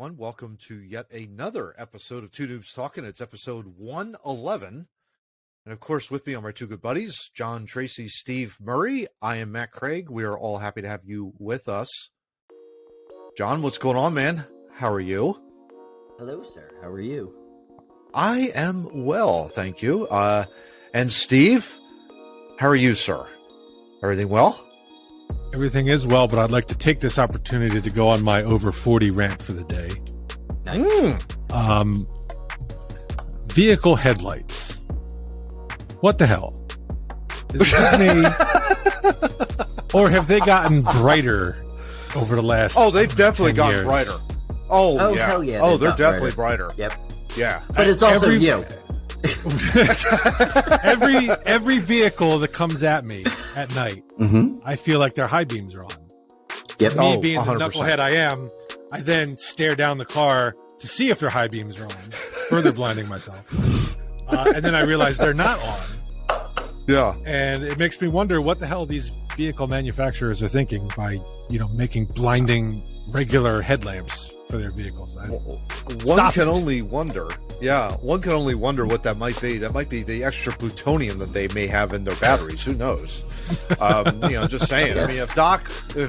everyone. Welcome to yet another episode of Two Noobs Talking. It's episode 111. And of course, with me are my two good buddies, John Tracy, Steve Murray. I am Matt Craig. We are all happy to have you with us. John, what's going on, man? How are you? Hello, sir. How are you? I am well, thank you. And Steve, how are you, sir? Everything well? Everything is well, but I'd like to take this opportunity to go on my over 40 rant for the day. Nice. Vehicle headlights. What the hell? Is it just me? Or have they gotten brighter over the last Oh, they've definitely 10 gotten years? brighter. Oh, yeah. Hell yeah. Oh, they're got definitely brighter. Yep. Yeah. But it's also you. every vehicle that comes at me at night, I feel like their high beams are on. Yep. Me Oh, being the 100%. knucklehead I am, I then stare down the car to see if their high beams are on, further blinding myself. And then I realize they're not on. Yeah. And it makes me wonder what the hell these vehicle manufacturers are thinking by, making blinding regular headlamps for their vehicles. One can only wonder. Yeah, one can only wonder what that might be. That might be the extra plutonium that they may have in their batteries. Who knows? Just saying. Yes. I mean,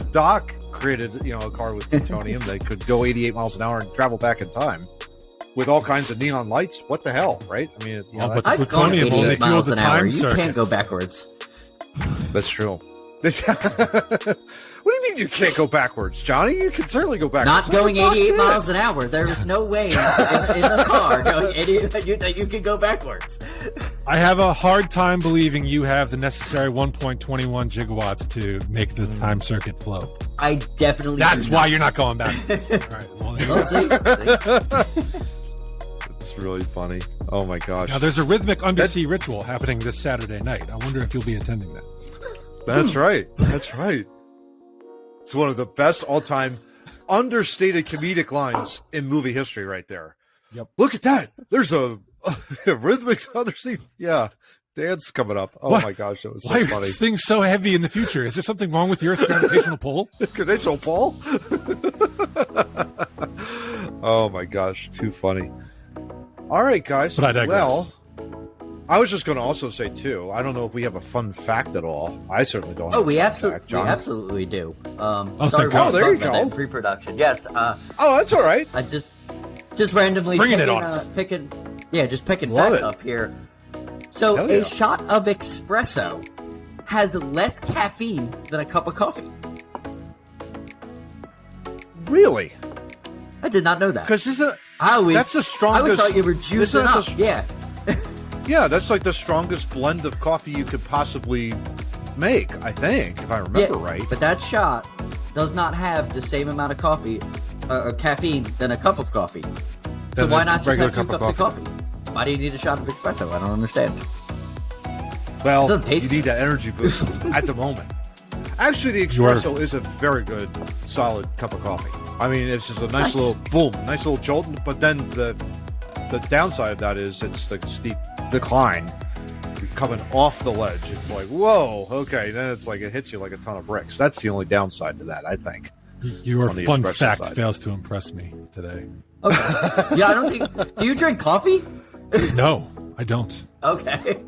if Doc created, a car with plutonium that could go 88 miles an hour and travel back in time with all kinds of neon lights, what the hell, right? I mean, but I've gone plutonium only 88 fuels miles the an hour. time You circuit. can't go backwards. that's true. What do you mean you can't go backwards, Johnny? You can certainly go backwards. Not going That's what Doc 88 did. miles an hour. There is no way in the car going 88 that you can go backwards. I have a hard time believing you have the necessary 1.21 gigawatts to make the time circuit flow. I definitely That's do why not. you're not going back. Right, well, We'll see. It's really funny. Oh my gosh. now, there's a rhythmic undersea ritual happening this Saturday night. I wonder if you'll be attending that. That's right. That's right. It's one of the best all-time understated comedic lines in movie history right there. Yep. Look at that. There's a rhythmic undersea. Yeah. Dance coming up. Oh What? my gosh. That was so Why are funny. things so heavy in the future? Is there something wrong with the Earth's gravitational pull? Credential Paul. Oh my gosh. Too funny. All right, guys. But I digress. Well, I was just going to also say, too, I don't know if we have a fun fact at all. I certainly don't. Oh, have we a fun fact. John? absolutely do. thank Sorry, God. Oh, there you about that go. in pre-production. Yes. Oh, that's all right. I just randomly Bringing picking, it on us. picking Love facts it. up here. So Hell yeah. a shot of espresso has less caffeine than a cup of coffee. Really? I did not know that. Because isn't that's that's the I strongest. always thought you were juicing that up. the- Yeah. Yeah, that's like the strongest blend of coffee you could possibly make, I think, if I remember right. But that shot does not have the same amount of coffee or caffeine than a cup of coffee. So Than why a not just regular have 2 cup of cups of coffee? Why do you need a shot of espresso? I don't understand. Well, It doesn't taste you need that energy boost at the moment. Actually, the espresso is a very good, solid cup of coffee. I mean, it's just a nice little boom, nice little jolt. But then the downside of that is it's the steep decline. You're coming off the ledge. It's like, whoa, okay. Then it's like it hits you like a ton of bricks. That's the only downside to that, I think. Your On the fun espresso fact side. fails to impress me today. Okay. Yeah, I don't think. Do you drink coffee? No, I don't. Okay.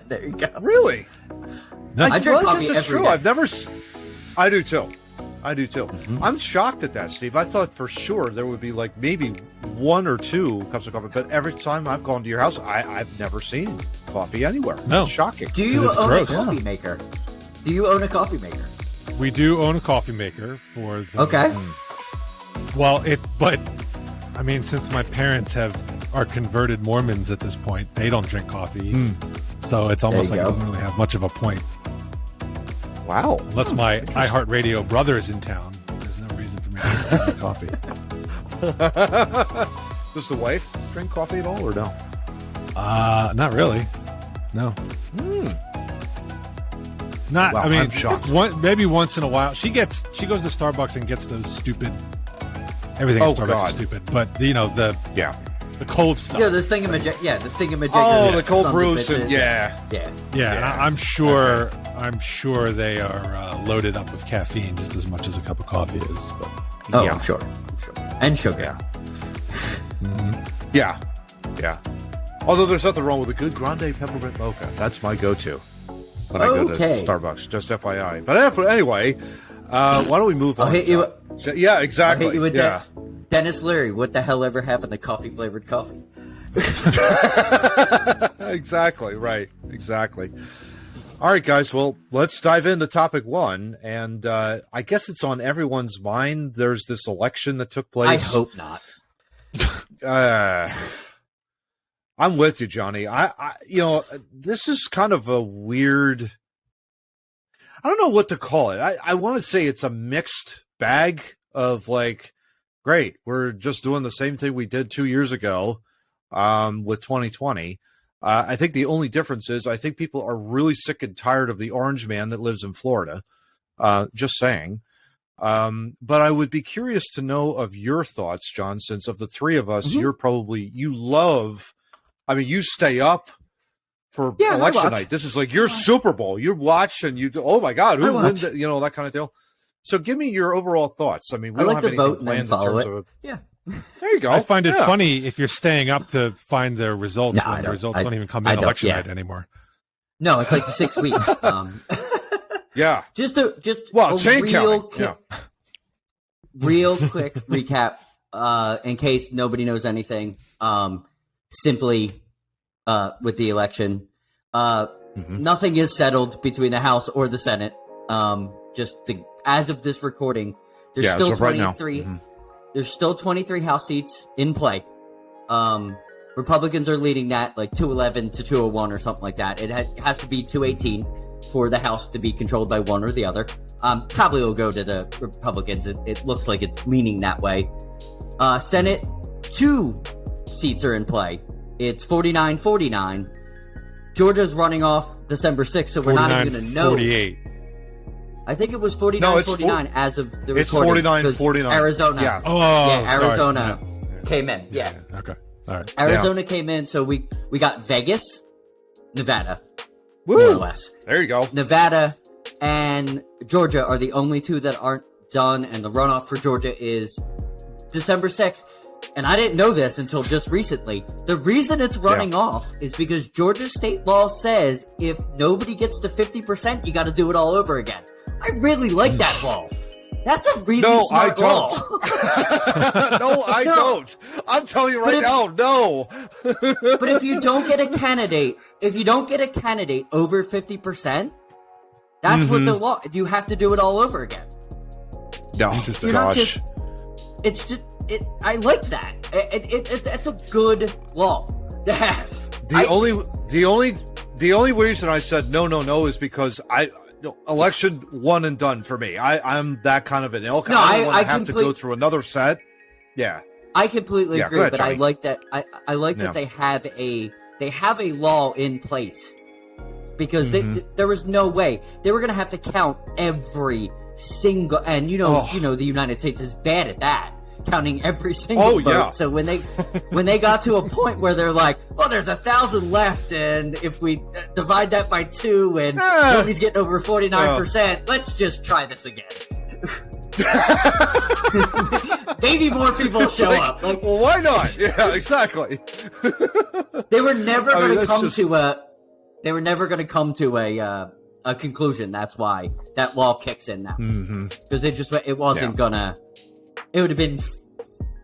There you go. Really? No. I drink Well, coffee this is every true. day. I've never. I do too. I'm shocked at that, Steve. I thought for sure there would be like maybe 1 or 2 cups of coffee, but every time I've gone to your house, I've never seen coffee anywhere. No. It's shocking. Do you It's own gross. a coffee maker? Do you own a coffee maker? We do own a coffee maker for the Okay. But I mean, since my parents are converted Mormons at this point, they don't drink coffee. So it's almost There like you it doesn't really have much of a point. Wow. Unless my iHeartRadio brother is in town, there's no reason for me to drink coffee. Does the wife drink coffee at all, or no? Not really. No. Not. Wow, I mean, I'm shocked. maybe once in a while. She goes to Starbucks and gets those stupid. Everything at Oh, Starbucks God. is stupid, but Yeah. the cold stuff. Yeah, the thingamajig. Yeah, the thingamajig. Oh, the cold sons of brews, and bitches. yeah. Yeah. Yeah, and Yeah. I'm sure. I'm sure they are loaded up with caffeine just as much as a cup of coffee is. But Oh, Yeah. I'm sure. And sugar. Yeah. Yeah. Although there's nothing wrong with a good grande peppermint mocha. That's my go-to when I go to Starbucks. Just FYI. But anyway, why don't we move on? I'll hit you. Yeah, exactly. I'll hit you with yeah. that. Dennis Leary, what the hell ever happened to coffee-flavored coffee? Exactly. Right. Exactly. All right, guys. Well, let's dive into topic one. And I guess it's on everyone's mind. There's this election that took place. I hope not. I'm with you, Johnny. This is kind of a weird. I don't know what to call it. I want to say it's a mixed bag of like, great, we're just doing the same thing we did 2 years ago with 2020. I think the only difference is I think people are really sick and tired of the orange man that lives in Florida. Just saying. But I would be curious to know of your thoughts, John, since of the three of us, you stay up for election night. This is like your Super Bowl. You watch and you, oh my God, who wins it? You know, that kind of deal. So give me your overall thoughts. I mean, we don't have anything planned in terms of. Yeah. There you go. I find it funny if you're staying up to find the results when the results don't even come in election night anymore. No, it's like 6 weeks. Yeah. Just a real quick recap, in case nobody knows anything. Simply, with the election, nothing is settled between the House or the Senate. As of this recording, there's still 23. Right there's still 23 House seats in play. Republicans are leading that like 211 to 201 or something like that. It has to be 218 for the House to be controlled by one or the other. Probably will go to the Republicans. It looks like it's leaning that way. Senate, 2 seats are in play. It's 49-49. Georgia's running off December 6th, so we're not even going to know. 48. I think it was 49-49 as of the recording. It's 49-49. Arizona. Yeah. Arizona came in. Yeah. Okay. All right. Arizona came in, so we got Vegas, Nevada, Woo! more or less. There you go. Nevada and Georgia are the only 2 that aren't done, and the runoff for Georgia is December 6th. And I didn't know this until just recently. The reason it's running off is because Georgia state law says if nobody gets to 50%, you got to do it all over again. I really like that law. That's a really smart law. No, I don't. I'm telling you right now, no. But if you don't get a candidate, over 50%, that's what the law. You have to do it all over again. No, you're not just. It's just. I like that. It's a good law to have. The only reason I said no is because election one and done for me. I'm that kind of an ilk. No, I don't want to have to go through another set. Yeah, I completely agree. Ahead, but Johnny. I like that. I like that they have a law in place because there was no way they were going to have to count every single. And the United States is bad at that. Counting every single vote. Yeah. So when they got to a point where they're like, oh, there's 1,000 left, and if we divide that by 2 and nobody's getting over 49%, let's just try this again. Maybe more people show up. Like, well, why not? Yeah, exactly. They were never going to come to a. They were never going to come to a conclusion. That's why that law kicks in now because it wasn't gonna. It would have been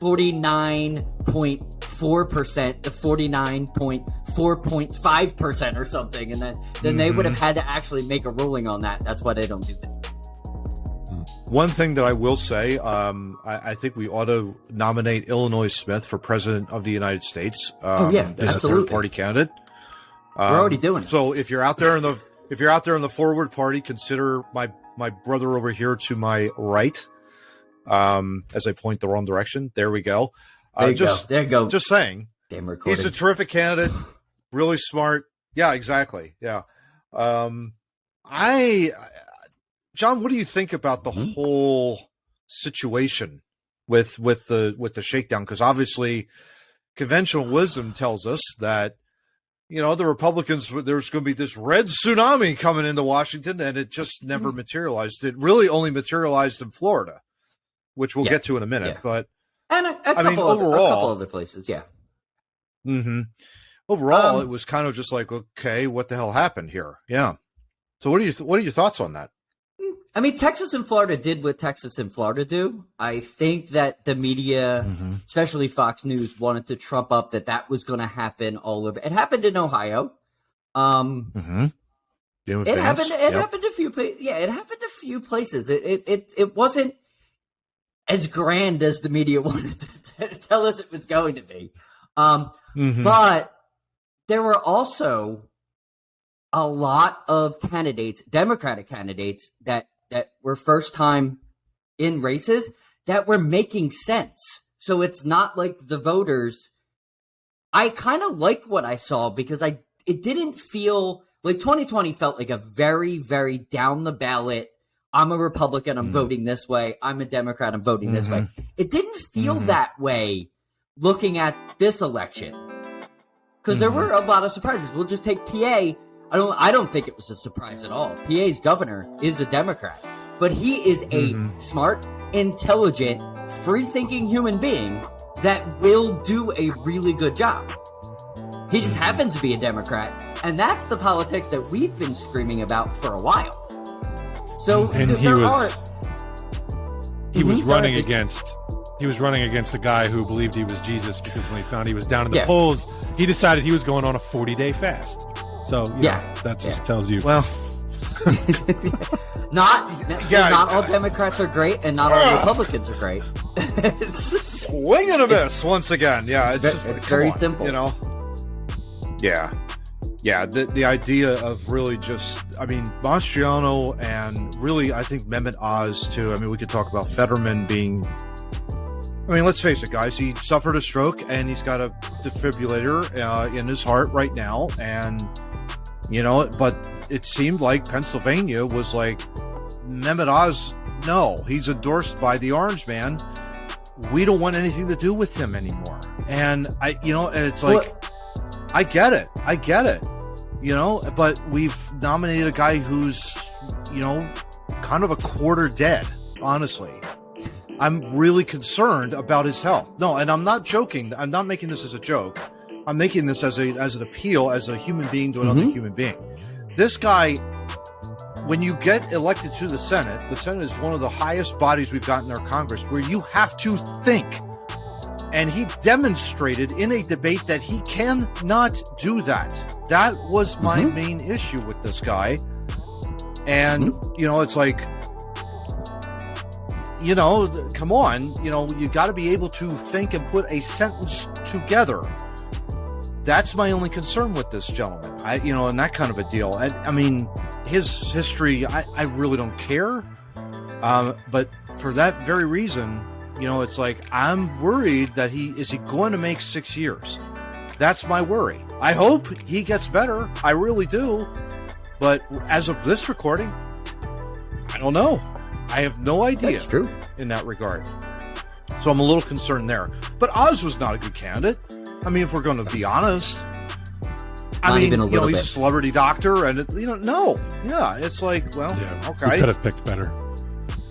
49.4% to 49.4.5% or something, and then they would have had to actually make a ruling on that. That's why they don't do that. One thing that I will say, I think we ought to nominate Illinois Smith for President of the United States as a third-party candidate. We're already doing it. So if you're out there in the forward party, consider my brother over here to my right. As I point the wrong direction. There we go. There you go. Just saying. Damn recording. He's a terrific candidate. Really smart. Yeah, exactly. Yeah. John, what do you think about the whole situation with the shakedown? Because obviously, conventional wisdom tells us that the Republicans, there's going to be this red tsunami coming into Washington, and it just never materialized. It really only materialized in Florida, which we'll get to in a minute. But And a couple other places, yeah. Mm-hmm. Overall, it was kind of just like, okay, what the hell happened here? Yeah. So what are your thoughts on that? I mean, Texas and Florida did what Texas and Florida do. I think that the media, especially Fox News, wanted to trump up that was going to happen all over. It happened in Ohio. It happened a few places. Yeah, it happened a few places. It wasn't as grand as the media wanted to tell us it was going to be. But there were also a lot of candidates, Democratic candidates, that were first time in races that were making sense. So it's not like the voters. I kind of like what I saw because it didn't feel like 2020 felt like a very, very down the ballot. I'm a Republican, I'm voting this way. I'm a Democrat, I'm voting this way. It didn't feel that way looking at this election because there were a lot of surprises. We'll just take PA. I don't think it was a surprise at all. PA's governor is a Democrat, but he is a smart, intelligent, free-thinking human being that will do a really good job. He just happens to be a Democrat, and that's the politics that we've been screaming about for a while. So he was running against the guy who believed he was Jesus because when he found he was down in the polls, he decided he was going on a 40-day fast. So that just tells you. Well, not all Democrats are great, and not all Republicans are great. Swing and a miss once again. Yeah, it's very simple. You know. Yeah. The idea of really just, I mean, Mastriano and really, I think Mehmet Oz too. I mean, we could talk about Fetterman being. I mean, let's face it, guys. He suffered a stroke, and he's got a defibrillator in his heart right now, and. You know, but it seemed like Pennsylvania was like, Mehmet Oz, no, he's endorsed by the Orange Man. We don't want anything to do with him anymore. And and it's like, I get it, but we've nominated a guy who's, kind of a quarter dead, honestly. I'm really concerned about his health. No, and I'm not joking. I'm not making this as a joke. I'm making this as an appeal as a human being to another human being. This guy, when you get elected to the Senate is one of the highest bodies we've got in our Congress where you have to think. And he demonstrated in a debate that he cannot do that. That was my main issue with this guy. And, it's like, come on, you got to be able to think and put a sentence together. That's my only concern with this gentleman, and that kind of a deal. I mean, his history, I really don't care. But for that very reason, it's like, I'm worried that is he going to make 6 years? That's my worry. I hope he gets better. I really do. But as of this recording, I don't know. I have no idea. That's true. In that regard. So I'm a little concerned there. But Oz was not a good candidate. I mean, if we're going to be honest, he's a celebrity doctor, and no, yeah, it's like, well, okay, we could have picked better.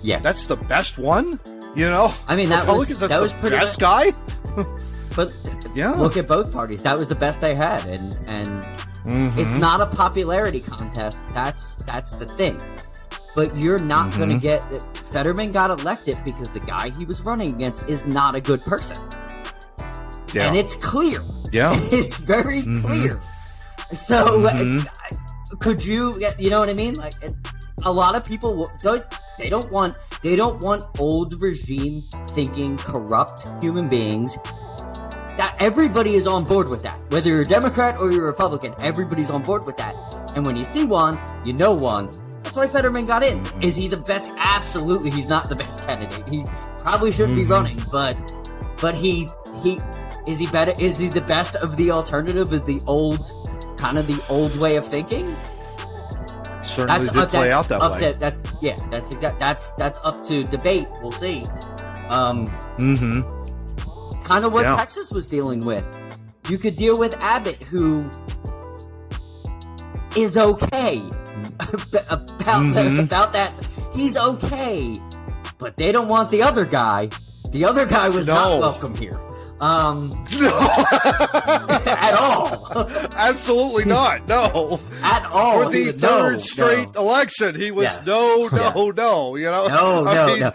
Yeah, that's the best one. I mean, that was pretty best guy. But look at both parties. That was the best they had, and it's not a popularity contest. That's the thing. But you're not going to get Fetterman got elected because the guy he was running against is not a good person. Yeah. And it's clear. Yeah. It's very clear. So could you know what I mean? Like, a lot of people don't want old regime thinking, corrupt human beings. That everybody is on board with that. Whether you're a Democrat or you're a Republican, everybody's on board with that. And when you see one, you know one. That's why Fetterman got in. Is he the best? Absolutely, he's not the best candidate. He probably shouldn't be running, but he is he better? Is he the best of the alternative? Is the old way of thinking? Certainly did play out that way. That's up to debate. We'll see. Kind of what Texas was dealing with. You could deal with Abbott, who is okay about that. He's okay, but they don't want the other guy The other guy was not welcome here. At all. Absolutely not. No. At all. For the third straight election, he was no. You know, no.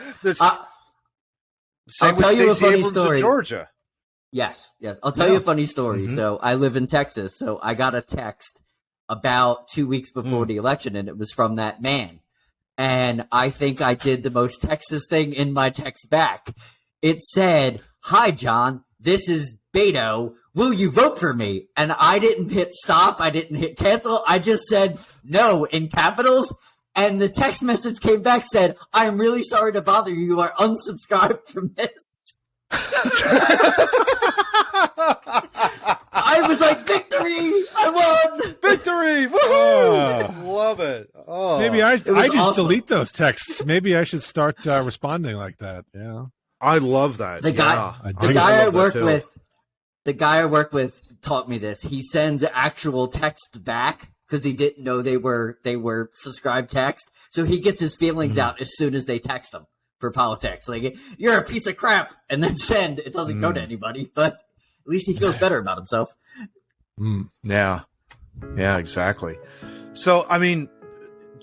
Same I'll tell you a funny Abrams story. In Georgia. Yes. I'll tell you a funny story. Mm-hmm. So I live in Texas, so I got a text about 2 weeks before the election, and it was from that man. And I think I did the most Texas thing in my text back. It said, "Hi, John. This is Beto. Will you vote for me?" And I didn't hit stop. I didn't hit cancel. I just said no in capitals. And the text message came back, said, "I'm really sorry to bother you. You are unsubscribed from this." I was like, victory! I won! Victory! Woohoo! Love it. Oh. Maybe I just awesome. delete those texts. Maybe I should start responding like that. Yeah. I love that. The guy I work with taught me this. He sends actual text back because he didn't know they were subscribed text. So he gets his feelings out as soon as they text him for politics. Like, "You're a piece of crap," and then send. It doesn't go to anybody, but at least he feels better about himself. Yeah, exactly. So, I mean,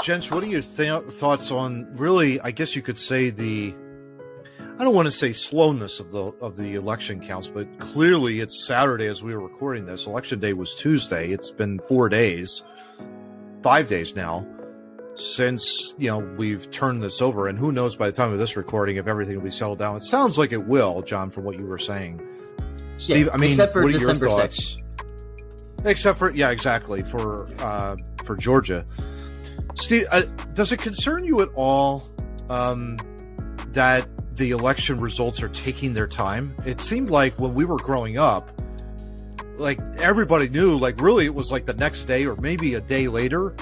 gents, what are your thoughts on really? I guess you could say I don't want to say slowness of the election counts, but clearly it's Saturday as we were recording this. Election day was Tuesday. It's been 5 days now since we've turned this over, and who knows by the time of this recording if everything will be settled down. It sounds like it will, John, from what you were saying. Steve, I mean, except for what are December your thoughts? 6th. Except for exactly for Georgia. Steve, does it concern you at all that the election results are taking their time? It seemed like when we were growing up, like everybody knew, like really it was like the next day or maybe a day later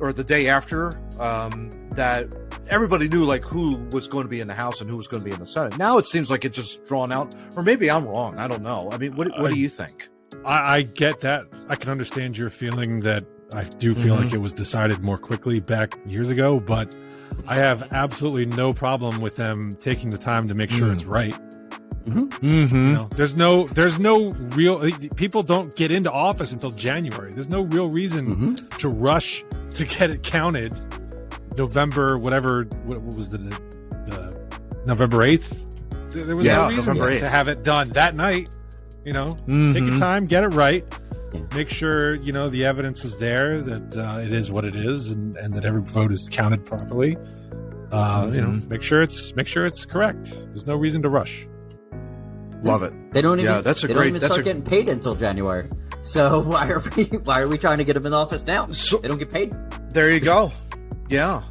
or the day after, that everybody knew like who was going to be in the House and who was going to be in the Senate. Now it seems like it's just drawn out, or maybe I'm wrong. I don't know. I mean, what do you think? I get that. I can understand your feeling that I do feel like it was decided more quickly back years ago, but I have absolutely no problem with them taking the time to make sure it's right. There's no real, people don't get into office until January. There's no real reason to rush to get it counted November, whatever, what was the November 8th? There was no reason to have it done that night. Take your time, get it right. Make sure, the evidence is there, that it is what it is, and that every vote is counted properly. Make sure it's correct. There's no reason to rush. Love it. They don't even start getting paid until January. So why are we trying to get them in office now? They don't get paid. There you go. Yeah.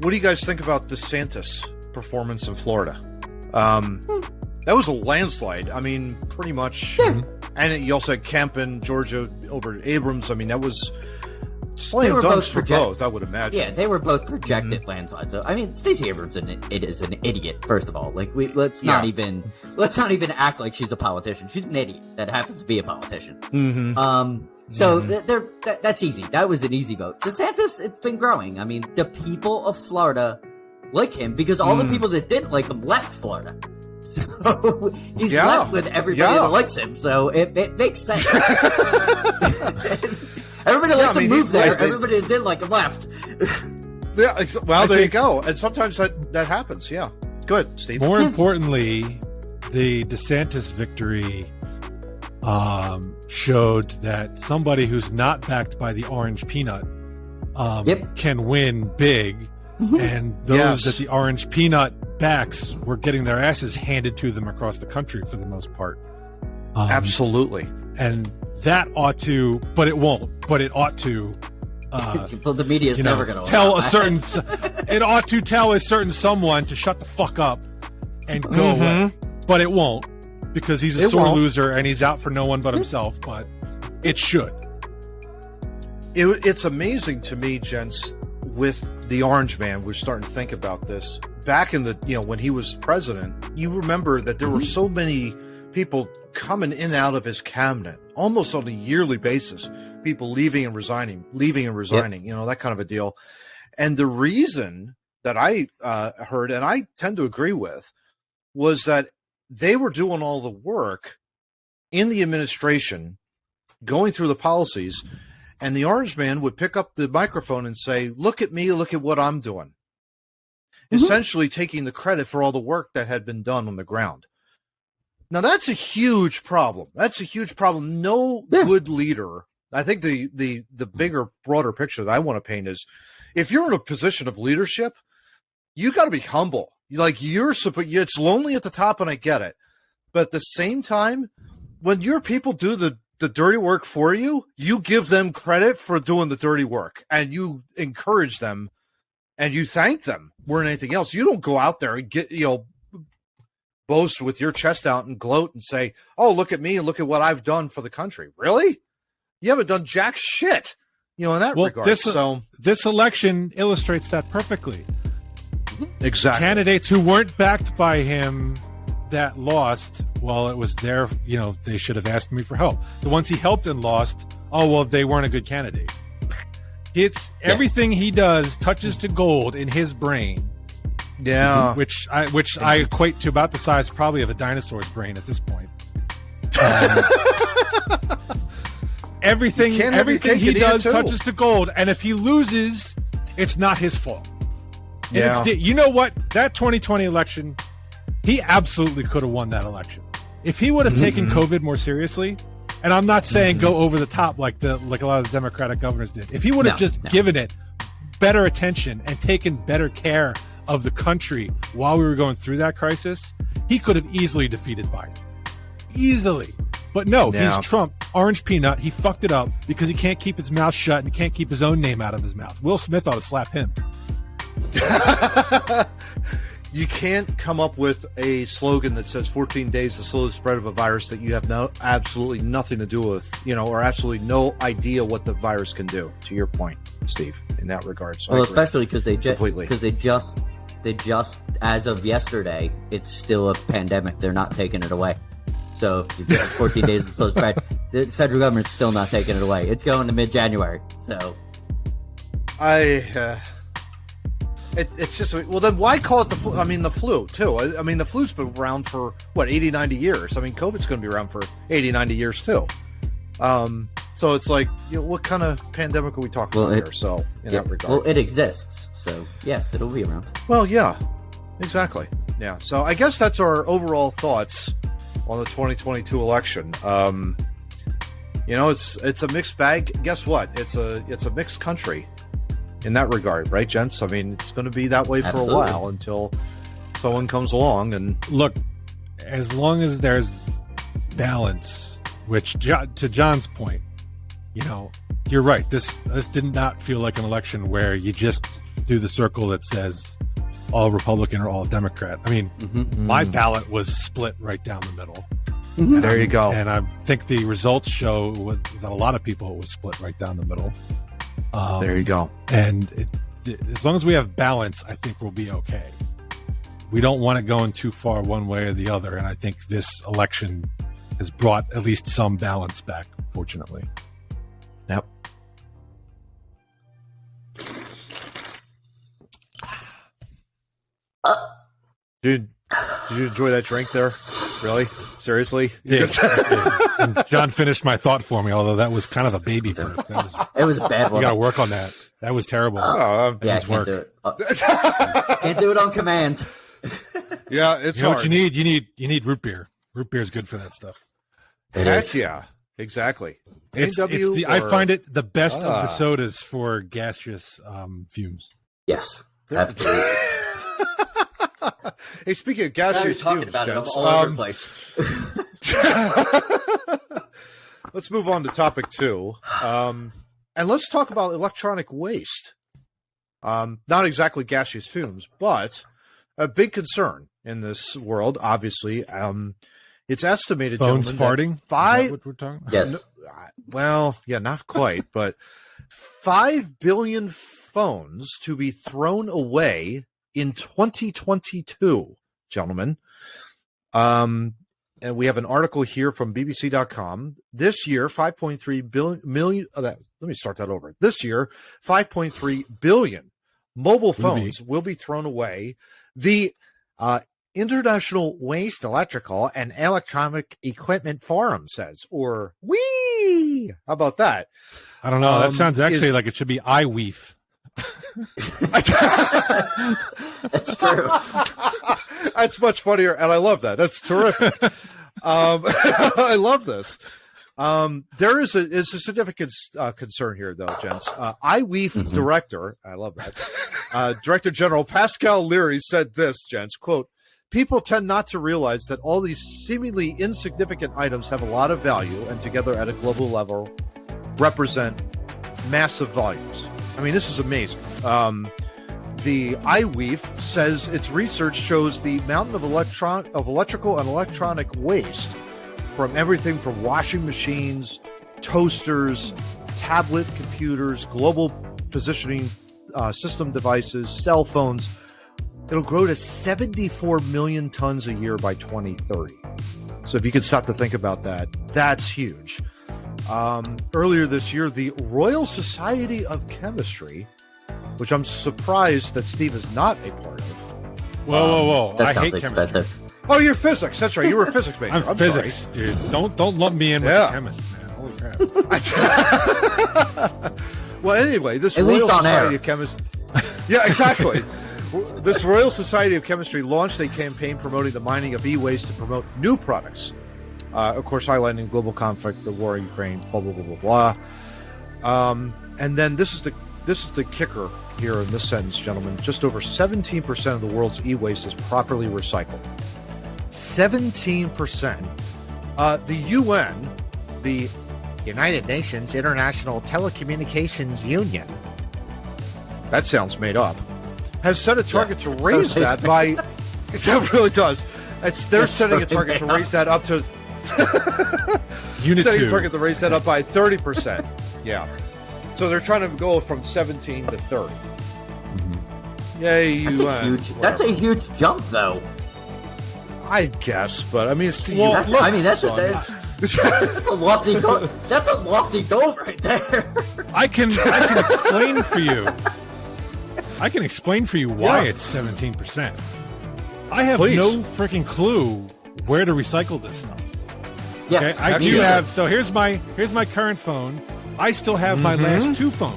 What do you guys think about DeSantis' performance in Florida? That was a landslide. I mean, pretty much. And you also had Kemp in Georgia over Abrams. I mean, that was slam dunks for both, I would imagine. Yeah, they were both projected landslides. So, I mean, Stacey Abrams is an idiot, first of all. Like, let's not even act like she's a politician. She's an idiot that happens to be a politician. That's easy. That was an easy vote. DeSantis, it's been growing. I mean, the people of Florida like him because all the people that didn't like him left Florida. So he's left with everybody that likes him. So it makes sense. Everybody liked him move there. Everybody that didn't like him left. Yeah. Well, there you go. And sometimes that happens. Yeah. Good, Steve. More importantly, the DeSantis victory showed that somebody who's not backed by the orange peanut can win big. And those that the orange peanut backs were getting their asses handed to them across the country for the most part. Absolutely. And that ought to, but it won't, but it ought to. Well, the media is never going to tell a certain. It ought to tell a certain someone to shut the fuck up and go away, but it won't because he's a sore loser and he's out for no one but himself. But it should. It's amazing to me, gents, with the Orange Man. We're starting to think about this back in the when he was president. You remember that there were so many people coming in and out of his cabinet almost on a yearly basis. People leaving and resigning, that kind of a deal. And the reason that I heard, and I tend to agree with, was that they were doing all the work in the administration, going through the policies, and the orange man would pick up the microphone and say, look at me, look at what I'm doing. Essentially taking the credit for all the work that had been done on the ground. Now, that's a huge problem. That's a huge problem. No good leader. I think the bigger, broader picture that I want to paint is, if you're in a position of leadership, you got to be humble. Like, it's lonely at the top, and I get it. But at the same time, when your people do the dirty work for you, you give them credit for doing the dirty work, and you encourage them, and you thank them more than anything else. You don't go out there and boast with your chest out and gloat and say, oh, look at me and look at what I've done for the country. Really? You haven't done jack shit, in that regard. This election illustrates that perfectly. Exactly. Candidates who weren't backed by him that lost, well, it was their, they should have asked me for help. The ones he helped and lost, oh, well, they weren't a good candidate. It's everything he does touches to gold in his brain. Yeah. Which I equate to about the size probably of a dinosaur's brain at this point. Everything he does touches to gold, and if he loses, it's not his fault. Yeah. You know what? That 2020 election, he absolutely could have won that election. If he would have taken COVID more seriously, and I'm not saying go over the top like a lot of the Democratic governors did. If he would have given it better attention and taken better care of the country while we were going through that crisis, he could have easily defeated Biden. Easily. But no, he's Trump, orange peanut. He fucked it up because he can't keep his mouth shut and he can't keep his own name out of his mouth. Will Smith ought to slap him. You can't come up with a slogan that says 14 days to slow the spread of a virus that you have absolutely nothing to do with, or absolutely no idea what the virus can do, to your point, Steve, in that regard. So especially because they just as of yesterday, it's still a pandemic. They're not taking it away. So if you get 14 days to slow the spread, the federal government's still not taking it away. It's going to mid-January. So it's just, well, then why call it the flu? I mean, the flu, too. I mean, the flu's been around for, 80, 90 years. I mean, COVID's going to be around for 80, 90 years, too. So it's like, what kind of pandemic are we talking about here? So, in that regard. Well, it exists. So, yes, it'll be around. Well, yeah, exactly. Yeah, so I guess that's our overall thoughts on the 2022 election. It's a mixed bag. Guess what? It's a mixed country in that regard, right, gents? I mean, it's going to be that way for a while until someone comes along and look. As long as there's balance, which to John's point, you're right. This did not feel like an election where you just do the circle that says all Republican or all Democrat. I mean, my ballot was split right down the middle. There you go. And I think the results show that a lot of people it was split right down the middle. There you go. And as long as we have balance, I think we'll be okay. We don't want it going too far one way or the other. And I think this election has brought at least some balance back, fortunately. Yep. Dude, did you enjoy that drink there? Really? Seriously? Yeah. And John finished my thought for me, although that was kind of a baby burp. It was a bad one. We got to work on that. That was terrible. Yeah, I can't do it. Can't do it on command. Yeah, it's hard. What you need? You need root beer. Root beer is good for that stuff. Heck yeah. Exactly. I find it the best of the sodas for gaseous fumes. Yes, absolutely. Hey, speaking of gaseous fumes, about it. I'm all over the place. Let's move on to topic 2. And let's talk about electronic waste. Not exactly gaseous fumes, but a big concern in this world, obviously. It's estimated, phones gentlemen, farting? Is that what we're talking about? Yes. Well, yeah, not quite, but 5 billion phones to be thrown away in 2022, gentlemen. And we have an article here from BBC.com. This year, 5.3 million. Let me start that over. This year, 5.3 billion mobile phones will be thrown away. The International Waste Electrical and Electronic Equipment Forum says, or WEE. How about that? I don't know. That sounds actually like it should be iWeef. That's true. That's much funnier, and I love that. That's terrific. I love this. There is a significant concern here, though, gents. iWeef director, I love that. Director General Pascal Leary said this, gents, quote, "People tend not to realize that all these seemingly insignificant items have a lot of value and together at a global level represent massive volumes." I mean, this is amazing. The iWeef says its research shows the mountain of electrical and electronic waste from everything from washing machines, toasters, tablet computers, global positioning system devices, cell phones. It'll grow to 74 million tons a year by 2030. So if you could stop to think about that, that's huge. Earlier this year, the Royal Society of Chemistry, which I'm surprised that Steve is not a part of. Whoa. That I sounds hate expensive. chemistry. Oh, you're physics. That's right. You were a physics major. I'm physics, sorry. dude. Don't lump me in with the chemists, man. Holy crap. Well, anyway, this At Royal least on Society air. of Chemistry. Yeah, exactly. This Royal Society of Chemistry launched a campaign promoting the mining of e-waste to promote new products. Of course, highlighting global conflict, the war in Ukraine, blah blah blah blah blah. And then this is the kicker here in this sentence, gentlemen. Just over 17% of the world's e-waste is properly recycled. 17%. The UN, the United Nations International Telecommunications Union, that sounds made up, has set a target to raise that by. It really does. They're setting a target to raise that up to. Unit setting 2. a target to raise that up by 30%. Yeah. So they're trying to go from 17 to 30. Yay, UN. That's a huge jump, though. I guess, but I mean, it's the Well, UN. look, I mean, that's son. a lofty goal. That's a lofty goal right there. I can explain for you. I can explain for you why Yeah. it's 17%. I have Please. no freaking clue where to recycle this stuff. Yes, Okay, I me do either. have. So here's my current phone. I still have my last 2 phones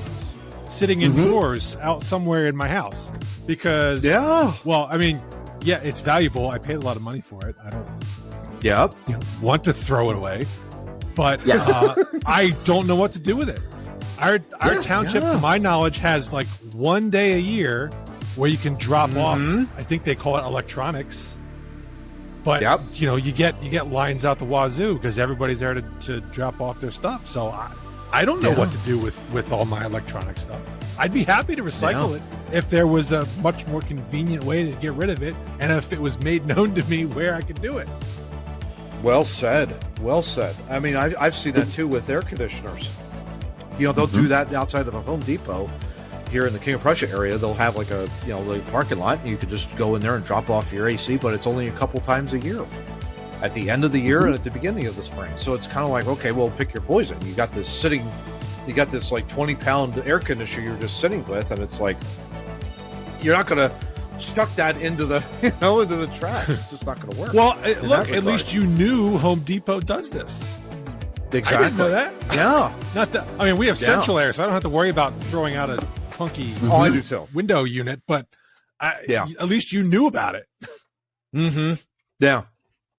sitting in drawers out somewhere in my house because. Yeah. Well, I mean, yeah, it's valuable. I paid a lot of money for it. I don't Yep. want to throw it away, but Yes. I don't know what to do with it. Our township, to my knowledge, has like 1 day a year where you can drop off. I think they call it electronics. But Yep. you get lines out the wazoo because everybody's there to drop off their stuff. So I don't know what to do with all my electronic stuff. I'd be happy to recycle it if there was a much more convenient way to get rid of it, and if it was made known to me where I could do it. Well said. Well said. I mean, I've seen that too with air conditioners. They'll do that outside of a Home Depot here in the King of Prussia area. They'll have like a like parking lot, and you can just go in there and drop off your AC. But it's only a couple times a year, at the end of the year and at the beginning of the spring. So it's kind of like, okay, well, pick your poison. You got this like 20-pound air conditioner you're just sitting with, and it's like you're not gonna chuck that into the into the trash. It's just not gonna work. Well, in look, that at least you knew Home Depot does this. Exactly. I didn't know that. Yeah. Not that. I mean, we have Yeah. central air, so I don't have to worry about throwing out a clunky Oh, I do too. window unit. But at least you knew about it. Mm-hmm. Yeah.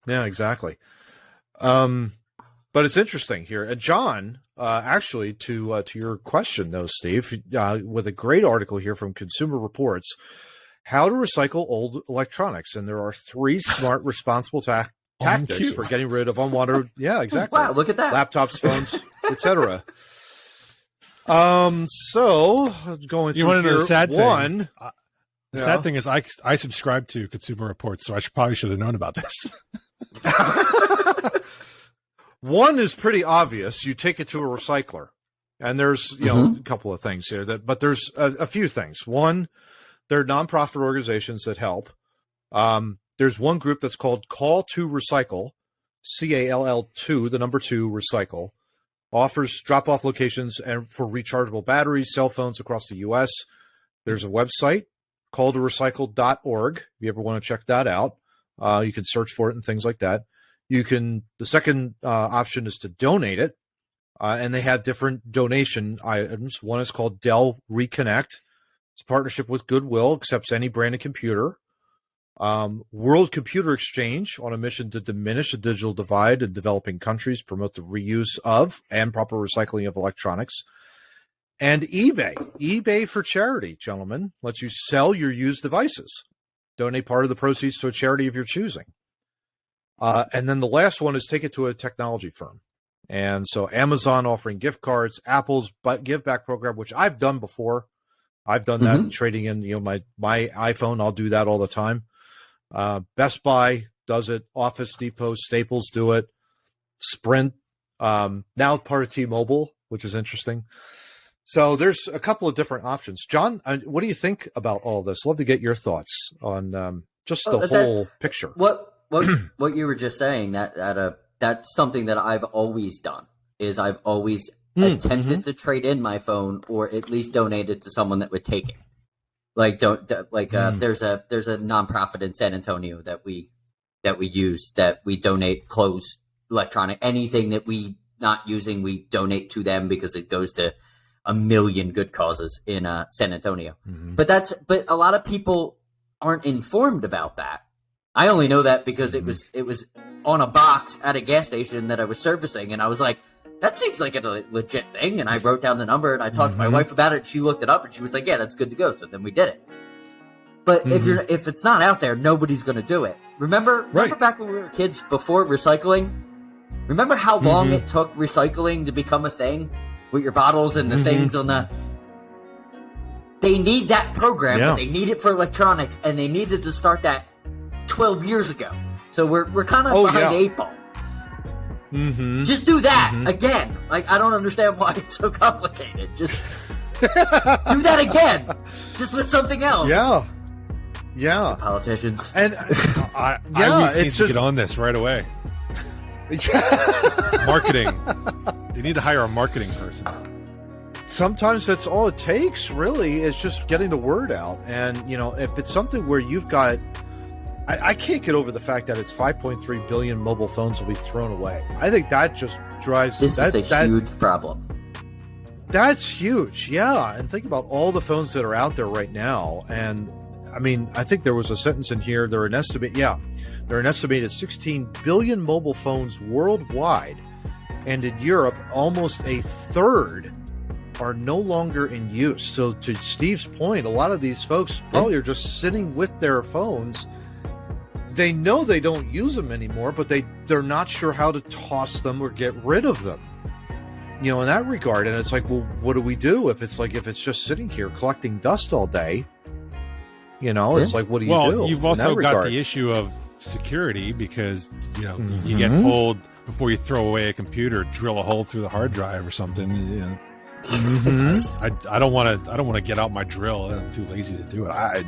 Yeah, exactly. But it's interesting here. And John, actually, to your question, though, Steve, with a great article here from Consumer Reports, how to recycle old electronics. And there are 3 smart, responsible tactics cute. for getting rid of unwanted. Yeah, exactly. Wow, look at that. Laptops, phones, etc. So going through You want to know here, the sad one. thing? The Yeah. sad thing is, I subscribe to Consumer Reports, so I probably should have known about this. One is pretty obvious. You take it to a recycler, and there's a couple of things here but there's a few things. One, there are nonprofit organizations that help. There's one group that's called Call to Recycle, CALL2, the number 2 recycle, offers drop-off locations and for rechargeable batteries, cell phones across the U.S. There's a website, calltorecycle.org, if you ever want to check that out. You can search for it and things like that. The second option is to donate it. And they have different donation items. One is called Dell Reconnect. It's a partnership with Goodwill, accepts any branded computer. World Computer Exchange, on a mission to diminish the digital divide in developing countries, promote the reuse of and proper recycling of electronics. And eBay for charity, gentlemen, lets you sell your used devices. Donate part of the proceeds to a charity of your choosing. And then the last one is take it to a technology firm. And so Amazon offering gift cards, Apple's give back program, which I've done before. I've done that, trading in my iPhone. I'll do that all the time. Best Buy does it. Office Depot, Staples do it. Sprint, now part of T-Mobile, which is interesting. So there's a couple of different options. John, what do you think about all this? Love to get your thoughts on just the whole picture. What you were just saying, that's something that I've always done. Is I've always attempted to trade in my phone, or at least donate it to someone that would take it. There's a nonprofit in San Antonio that we use, that we donate clothes, electronic, anything that we not using, we donate to them because it goes to a million good causes in San Antonio. But a lot of people aren't informed about that. I only know that because it was on a box at a gas station that I was servicing, and I was like, that seems like a legit thing. And I wrote down the number, and I talked to my wife about it. She looked it up, and she was like, yeah, that's good to go. So then we did it. But if it's not out there, nobody's going to do it. Remember back when we were kids, before recycling? Remember how long it took recycling to become a thing with your bottles and the things on the... They need that program, but they need it for electronics, and they needed to start that 12 years ago. So we're kind of behind the 8 ball. Just do that again. I don't understand why it's so complicated. Just do that again. Just with something else. Yeah. Politicians. And I need to get on this right away. Marketing. They need to hire a marketing person. Sometimes that's all it takes, really, is just getting the word out. And, if it's something where you've got... I can't get over the fact that it's 5.3 billion mobile phones will be thrown away. I think that just drives... This is a huge problem. That's huge, yeah. And think about all the phones that are out there right now. And, I think there was a sentence in here. There are an estimated 16 billion mobile phones worldwide. And in Europe, almost a third are no longer in use. So to Steve's point, a lot of these folks probably are just sitting with their phones. They know they don't use them anymore, but they're not sure how to toss them or get rid of them. In that regard. And it's like, well, what do we do if it's just sitting here collecting dust all day? It's like, what do you do? Well, you've also got the issue of security, because you get told before you throw away a computer, drill a hole through the hard drive or something. I don't want to get out my drill. I'm too lazy to do it. I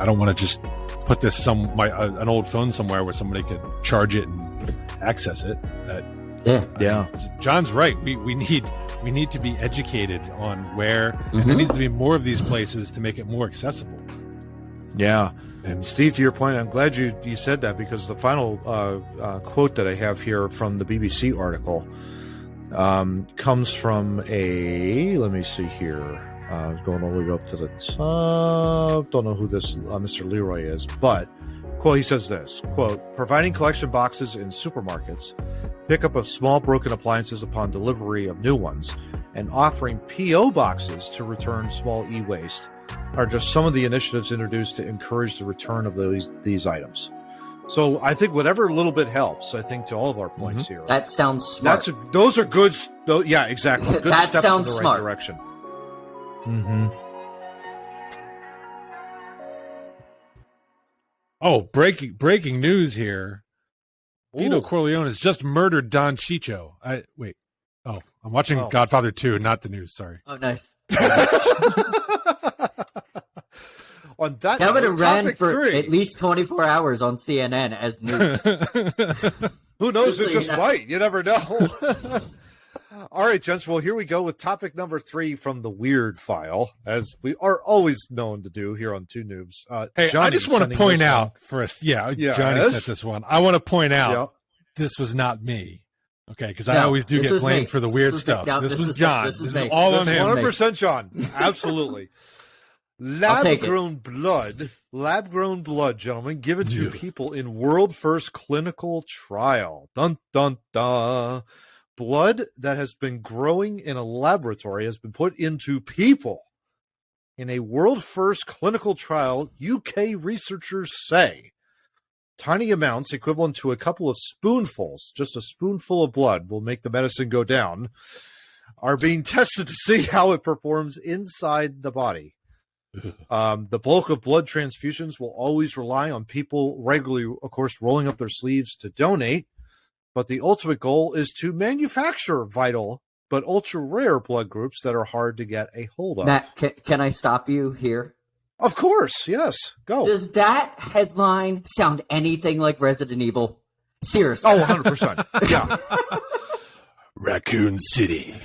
don't want to just put this an old phone somewhere where somebody could charge it and access it. John's right. We need to be educated on where, and there needs to be more of these places to make it more accessible. Yeah. And Steve, to your point, I'm glad you said that, because the final quote that I have here from the BBC article comes from let me see here, going all the way up to the top. Don't know who this Mr. Leroy is, but quote, he says this, quote, providing collection boxes in supermarkets, pickup of small broken appliances upon delivery of new ones, and offering P.O. boxes to return small e-waste are just some of the initiatives introduced to encourage the return of these items. So I think whatever little bit helps, I think, to all of our points here. That sounds smart. Those are good. Yeah, exactly. Good that steps sounds in the smart. right direction. Oh, breaking news here. Vito Corleone has just murdered Don Chicho. I'm watching Godfather 2, not the news. Sorry. Oh, nice. On that, would have ran for 3. at least 24 hours on CNN as news. Who knows? It just might. You never know. All right, gents. Well, here we go with topic number 3 from the weird file, as we are always known to do here on Two Noobs. Hey, I just want to point out Johnny sent this one. I want to point out this was not me. Okay, because I always do get blamed for the weird stuff. This was John. This is all on him. 100% John. Absolutely. Lab-grown blood, gentlemen, given to people in world first clinical trial. Dun, dun, dun. Blood that has been growing in a laboratory has been put into people in a world first clinical trial, UK researchers say. Tiny amounts, equivalent to a couple of spoonfuls, just a spoonful of blood will make the medicine go down, are being tested to see how it performs inside the body. The bulk of blood transfusions will always rely on people regularly, of course, rolling up their sleeves to donate. But the ultimate goal is to manufacture vital but ultra-rare blood groups that are hard to get a hold of. Matt, can I stop you here? Of course, yes. Go. Does that headline sound anything like Resident Evil? Seriously. Oh, 100%. Yeah. Raccoon City.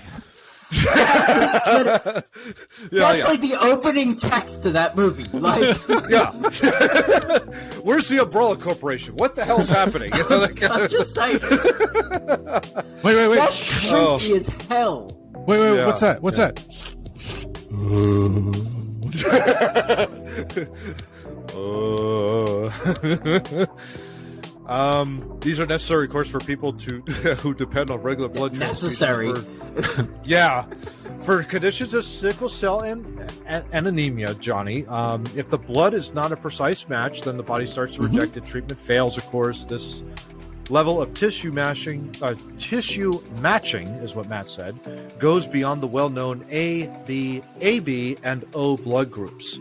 That's like the opening text to that movie. Like, yeah. Where's the Umbrella Corporation? What the hell's happening? You know, I'm just saying. Wait. That's creepy as hell. Wait. Yeah. What's that? What's that? These are necessary, of course, for people who depend on regular blood necessary. For conditions of sickle cell and anemia, Johnny. If the blood is not a precise match, then the body starts to reject it. Treatment fails, of course. This level of tissue matching is what Matt said, goes beyond the well-known A, B, and O blood groups.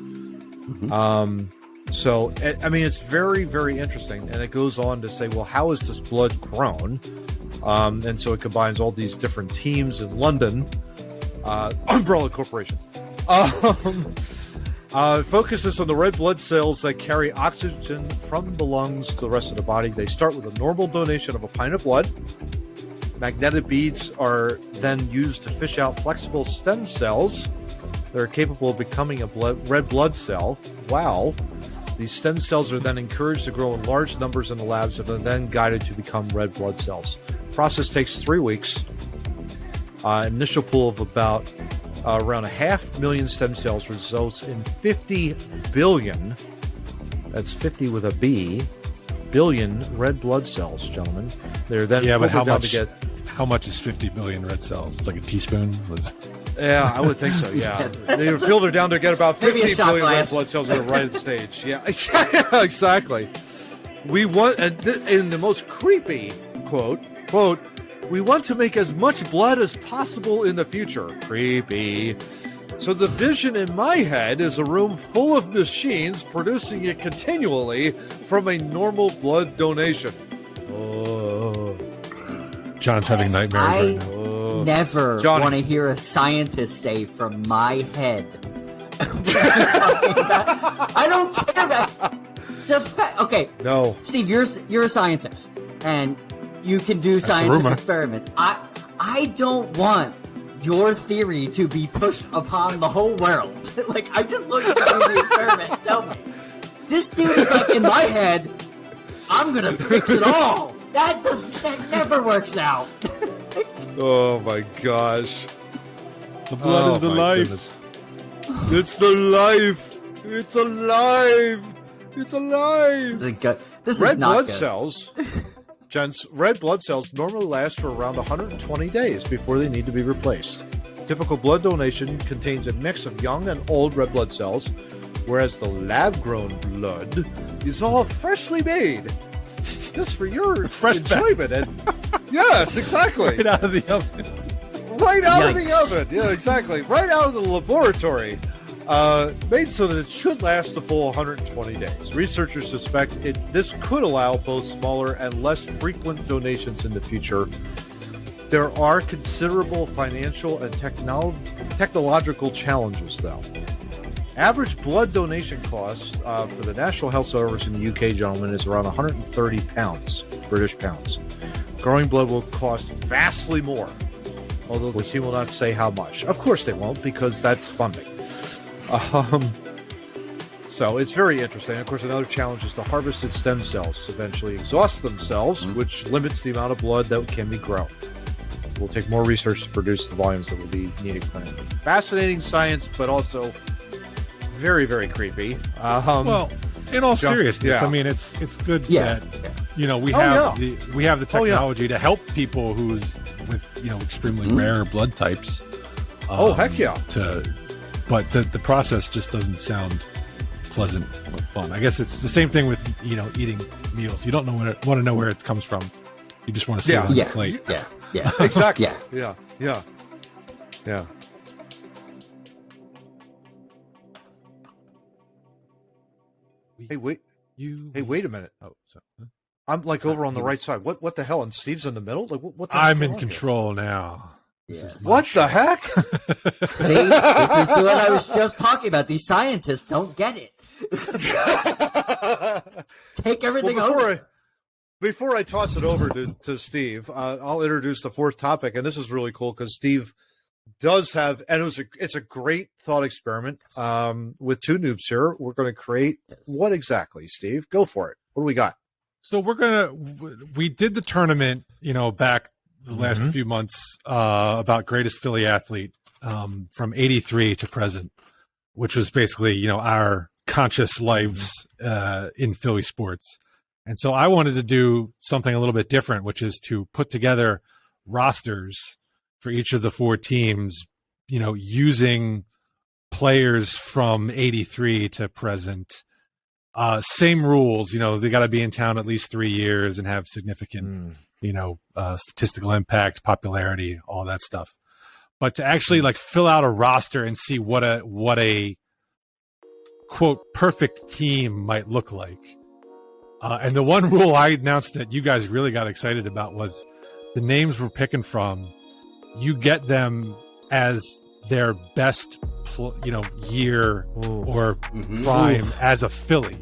So, I mean, it's very, very interesting. And it goes on to say, well, how is this blood grown? And so it combines all these different teams in London. Umbrella Corporation. Focuses on the red blood cells that carry oxygen from the lungs to the rest of the body. They start with a normal donation of a pint of blood. Magnetic beads are then used to fish out flexible stem cells that are capable of becoming a red blood cell. Wow. These stem cells are then encouraged to grow in large numbers in the labs and are then guided to become red blood cells. The process takes 3 weeks. Initial pool of about around 500,000 stem cells results in 50 billion, that's 50 with a B, billion red blood cells, gentlemen. They're then but how much is 50 billion red cells? It's like a teaspoon? Yeah, I would think so, yeah. They filter down to get about 50 billion red blood cells that are right at the stage. Yeah, exactly. We want, in the most creepy quote, we want to make as much blood as possible in the future. Creepy. So the vision in my head is a room full of machines producing it continually from a normal blood donation. Oh. John's having nightmares right now. Never want to hear a scientist say from my head. I don't care about okay. No. Steve, you're a scientist and you can do scientific experiments. I don't want your theory to be pushed upon the whole world. Like, I just want you to do the experiment and tell me. This dude is like, in my head, I'm gonna fix it all. That never works out. Oh my gosh. The blood is the life. Goodness. It's the life. It's alive. It's alive. This is red not blood good. cells. Gents, red blood cells normally last for around 120 days before they need to be replaced. Typical blood donation contains a mix of young and old red blood cells, whereas the lab-grown blood is all freshly made. Just for your enjoyment. And yes, exactly. Right out of the oven. Right out of the oven. Yeah, exactly. Right out of the laboratory. Made so that it should last the full 120 days. Researchers suspect this could allow both smaller and less frequent donations in the future. There are considerable financial and technological challenges, though. Average blood donation costs for the National Health Service in the UK, gentlemen, is around 130 pounds, British pounds. Growing blood will cost vastly more. although the team will not say how much. Of course they won't, because that's funding. So it's very interesting. Of course, another challenge is the harvested stem cells eventually exhaust themselves, which limits the amount of blood that can be grown. It will take more research to produce the volumes that will be needed clinically. Fascinating science, but also very, very creepy. Well, in all seriousness, I mean, it's good that we have the technology to help people who's with extremely rare blood types. Heck yeah! But the process just doesn't sound pleasant or fun. I guess it's the same thing with eating meals. You don't want to know where it comes from. You just want to see it on the plate. Yeah. Exactly. Yeah. Yeah. Hey, wait a minute. Oh, so, I'm like over on the right side. What the hell? And Steve's in the middle? Like what the I'm in control now. What the heck? See, this is what I was just talking about. These scientists don't get it. Take everything over. Before I toss it over to Steve, I'll introduce the fourth topic, and this is really cool because Steve does have, and it's a great thought experiment. With Two Noobs here, we're going to create what exactly, Steve? Go for it. What do we got? So we did the tournament, back the last few months about greatest Philly athlete from '83 to present, which was basically our conscious lives in Philly sports. And so I wanted to do something a little bit different, which is to put together rosters for each of the four teams, using players from '83 to present. Same rules, they got to be in town at least 3 years and have significant, statistical impact, popularity, all that stuff. But to actually fill out a roster and see what a quote perfect team might look like. And the one rule I announced that you guys really got excited about was the names we're picking from. You get them as their best, year or prime as a Philly.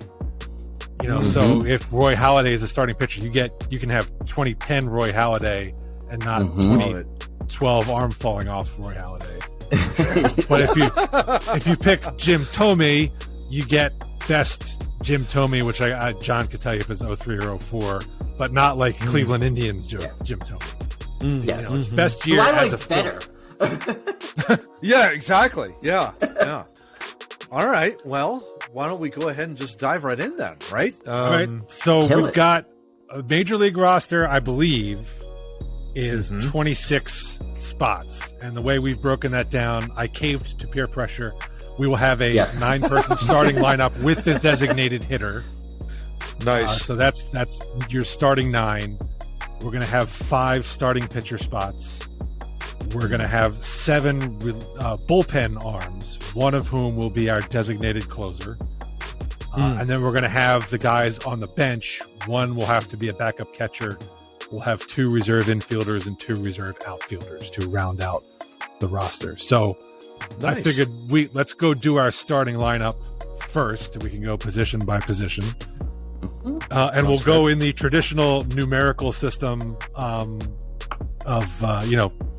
So if Roy Halladay is a starting pitcher, you can have 2010 Roy Halladay and not 2012 arm falling off Roy Halladay. But if you pick Jim Thome, you get best Jim Thome, which John could tell you if it's 03 or 04, but not like Cleveland Indians Jim Thome. It's best year as a better. Yeah, exactly. Yeah. All right. Well, why don't we go ahead and just dive right in then, right? All right. So we've got a major league roster, I believe, is 26 spots. And the way we've broken that down, I caved to peer pressure. We will have a 9-person starting lineup with the designated hitter. Nice. So that's your starting 9. We're going to have 5 starting pitcher spots. We're going to have 7 bullpen arms, one of whom will be our designated closer. And then we're going to have the guys on the bench. One will have to be a backup catcher. We'll have 2 reserve infielders and 2 reserve outfielders to round out the roster. So I figured let's go do our starting lineup first. We can go position by position. And we'll go in the traditional numerical system of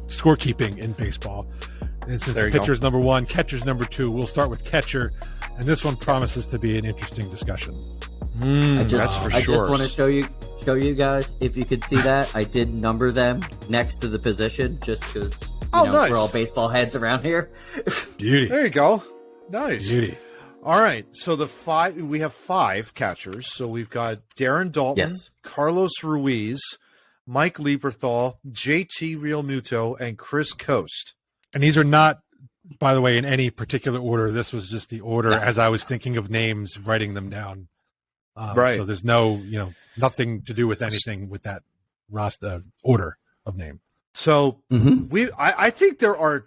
scorekeeping in baseball. And since the pitcher's number 1, catcher's number 2, we'll start with catcher. And this one promises to be an interesting discussion. That's for sure. I just want to show you guys, if you could see that. I did number them next to the position just because nice. We're all baseball heads around here. Beauty. There you go. Nice. Beauty. All right. So we have 5 catchers. So we've got Darren Dalton, Carlos Ruiz, Mike Lieberthal, JT Realmuto, and Chris Coast. And these are not, by the way, in any particular order. This was just the order as I was thinking of names, writing them down. Right. So there's nothing to do with anything with that roster order of name. So I think there are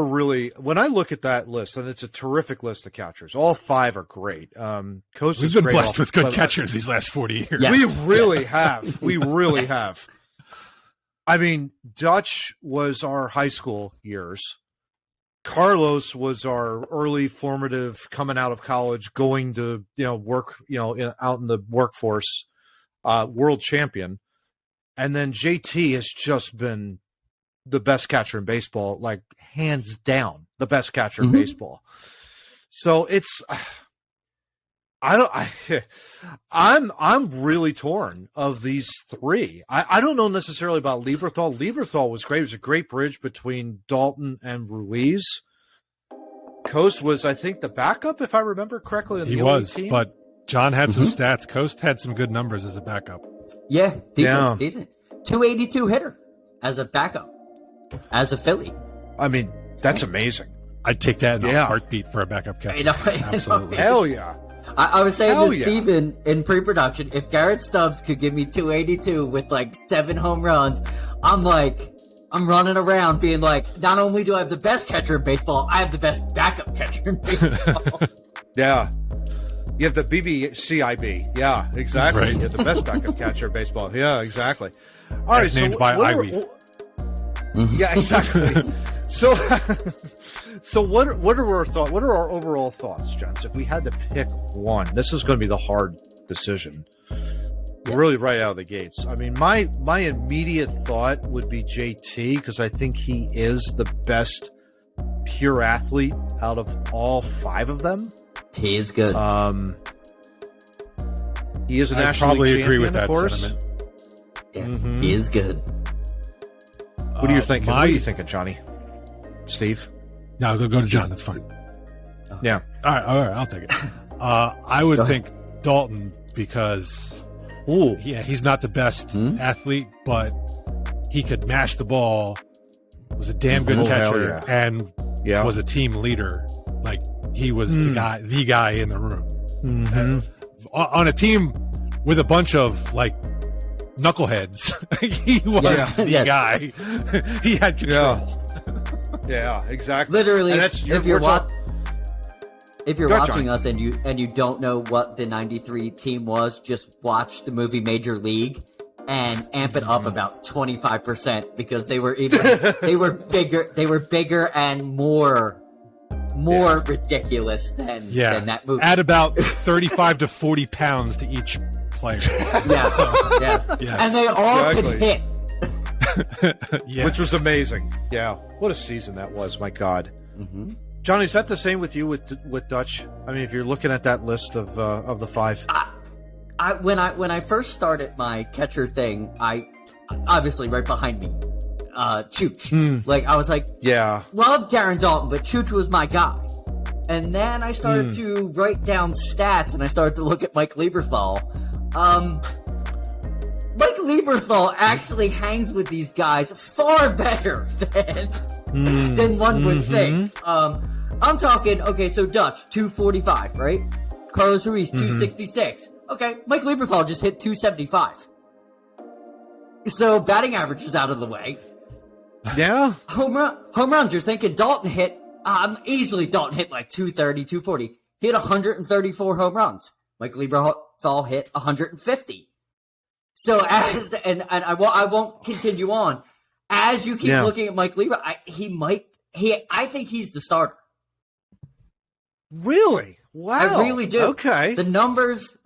really, when I look at that list, and it's a terrific list of catchers. All 5 are great. Coast We've been blessed with good catchers these last 40 years. Yes. We really have. We really have. I mean, Dutch was our high school years. Carlos was our early formative coming out of college, going to work out in the workforce, world champion, and then JT has just been the best catcher in baseball, like hands down, the best catcher in baseball. So it's, I'm really torn of these three. I don't know necessarily about Lieberthal. Lieberthal was great. It was a great bridge between Dalton and Ruiz. Coast was, I think, the backup, if I remember correctly. On He the was, team. but John had some stats. Coast had some good numbers as a backup. Yeah, decent. 282 hitter as a backup, as a Philly. I mean, that's amazing. I'd take that in a heartbeat for a backup catcher. Absolutely. Hell yeah. I was saying to Steven in pre-production, if Garrett Stubbs could give me 282 with like 7 home runs, I'm running around being like, not only do I have the best catcher in baseball, I have the best backup catcher in baseball. Yeah. You have the BBCIB. Yeah, exactly. Right. You have the best backup catcher in baseball. Yeah, exactly. All right, That's named by Ivy. Yeah, exactly. So what are our thoughts? What are our overall thoughts, gents? If we had to pick one, this is going to be the hard decision. Really, right out of the gates. I mean, my immediate thought would be JT, because I think he is the best pure athlete out of all 5 of them. He is good. He is a I national probably league agree champion, with that of course. sentiment. Yeah, he is good. What are you thinking? What are you thinking, Johnny? Steve? No, go to John. That's fine. Yeah. All right. I'll take it. I would think Dalton because, he's not the best athlete, but he could mash the ball. Was a damn good catcher and was a team leader. Like he was the guy in the room. On a team with a bunch of like knuckleheads, he was the guy. He had control. Yeah, exactly. Literally, and that's, if you're watching Johnny. us and you don't know what the '93 team was, just watch the movie Major League and amp it up about 25% because they were bigger and more ridiculous than that movie. Add about 35 to 40 pounds to each player. Yes. And they all could hit. Which was amazing. Yeah, what a season that was! My God, Johnny, is that the same with you with Dutch? I mean, if you're looking at that list of the 5, when I first started my catcher thing, I obviously right behind me, Chooch. Like I was like, love Darren Dalton, but Chooch was my guy. And then I started to write down stats, and I started to look at Mike Lieberthal. Mike Lieberthal actually hangs with these guys far better than one would think. I'm talking, okay, so Dutch, 245, right? Carlos Ruiz, 266. Okay, Mike Lieberthal just hit 275. So batting average is out of the way. Yeah. Home runs, you're thinking Dalton hit, easily Dalton hit like 230, 240. He hit 134 home runs. Mike Lieberthal hit 150. So I won't continue on. As you keep looking at Mike Lieber, I think he's the starter. Really? Wow. I really do. Okay. The numbers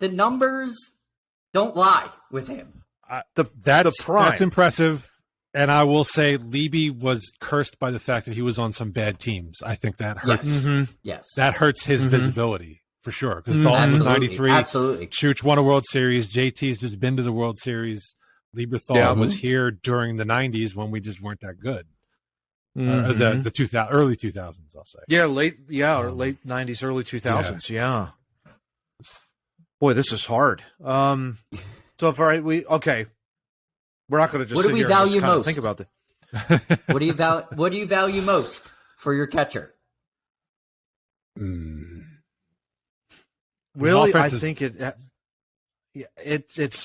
don't lie with him. That's impressive. And I will say Lieby was cursed by the fact that he was on some bad teams. I think that hurts. Yes. That hurts his visibility. For sure, because Dalton was 93. Absolutely. Chooch won a World Series. JT's just been to the World Series. Lieberthal was here during the 90s when we just weren't that good. The early 2000s, I'll say. Yeah, late 90s, early 2000s. Yeah. Boy, this is hard. So if we're not going to just sit here and just kind of think about it. What do you value most for your catcher? Really, I think it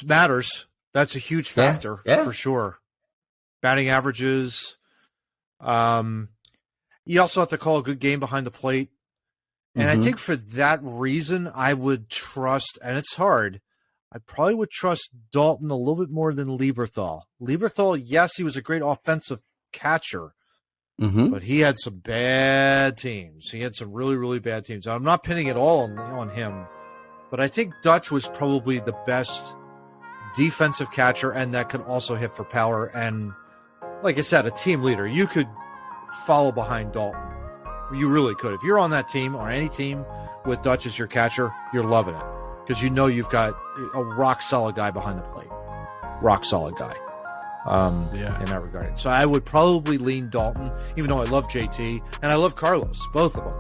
matters. That's a huge factor for sure. Batting averages. You also have to call a good game behind the plate. And I think for that reason, I would trust, and it's hard, I probably would trust Dalton a little bit more than Lieberthal. Lieberthal, yes, he was a great offensive catcher, but he had some bad teams. He had some really, really bad teams. I'm not pinning it all on him, but I think Dutch was probably the best defensive catcher, and that could also hit for power and like I said, a team leader. You could follow behind Dalton. You really could. If you're on that team or any team with Dutch as your catcher, you're loving it because you know you've got a rock solid guy behind the plate. Rock solid guy. In that regard. So I would probably lean Dalton, even though I love JT and I love Carlos, both of them.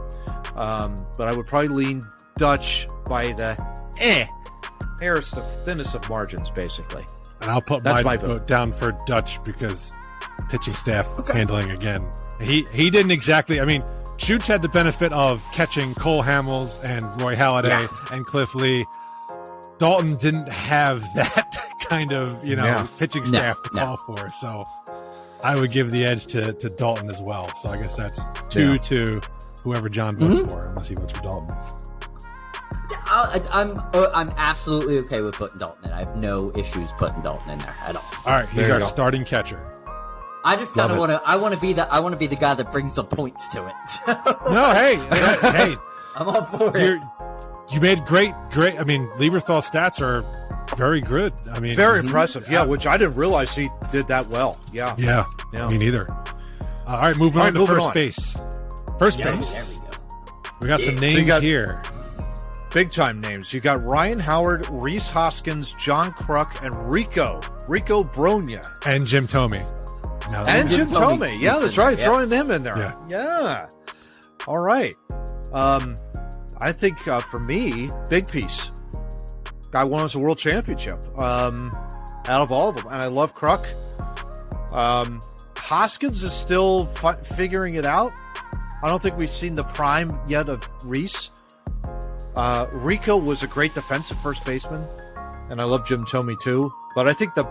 But I would probably lean Dutch by the hair's the thinnest of margins, basically. And I'll put my vote down for Dutch because pitching staff handling again. He didn't exactly. I mean, Chooch had the benefit of catching Cole Hamels and Roy Halladay and Cliff Lee. Dalton didn't have that kind of pitching staff to call for, so I would give the edge to Dalton as well. So I guess that's 2 to whoever John votes for, unless he votes for Dalton. I'm absolutely okay with putting Dalton in. I have no issues putting Dalton in there at all. All right, he's our starting catcher. I just kind of want to. I want to be the guy that brings the points to it. So. No, hey, I'm all for it. You made great. I mean, Lieberthal's stats are very good. I mean, very impressive. Yeah, which I didn't realize he did that well. Yeah. Me neither. All right, moving on to first base. First base. There we go. We got some names here. Big time names. You got Ryan Howard, Rhys Hoskins, John Kruk, and Rico Bronya, and Jim Thome. And Jim Thome. Yeah, that's right. Throwing him in there. Yeah. All right. I think for me, big piece. Guy won us a world championship out of all of them. And I love Kruk. Hoskins is still figuring it out. I don't think we've seen the prime yet of Rhys. Rico was a great defensive first baseman. And I love Jim Thome too. But I think the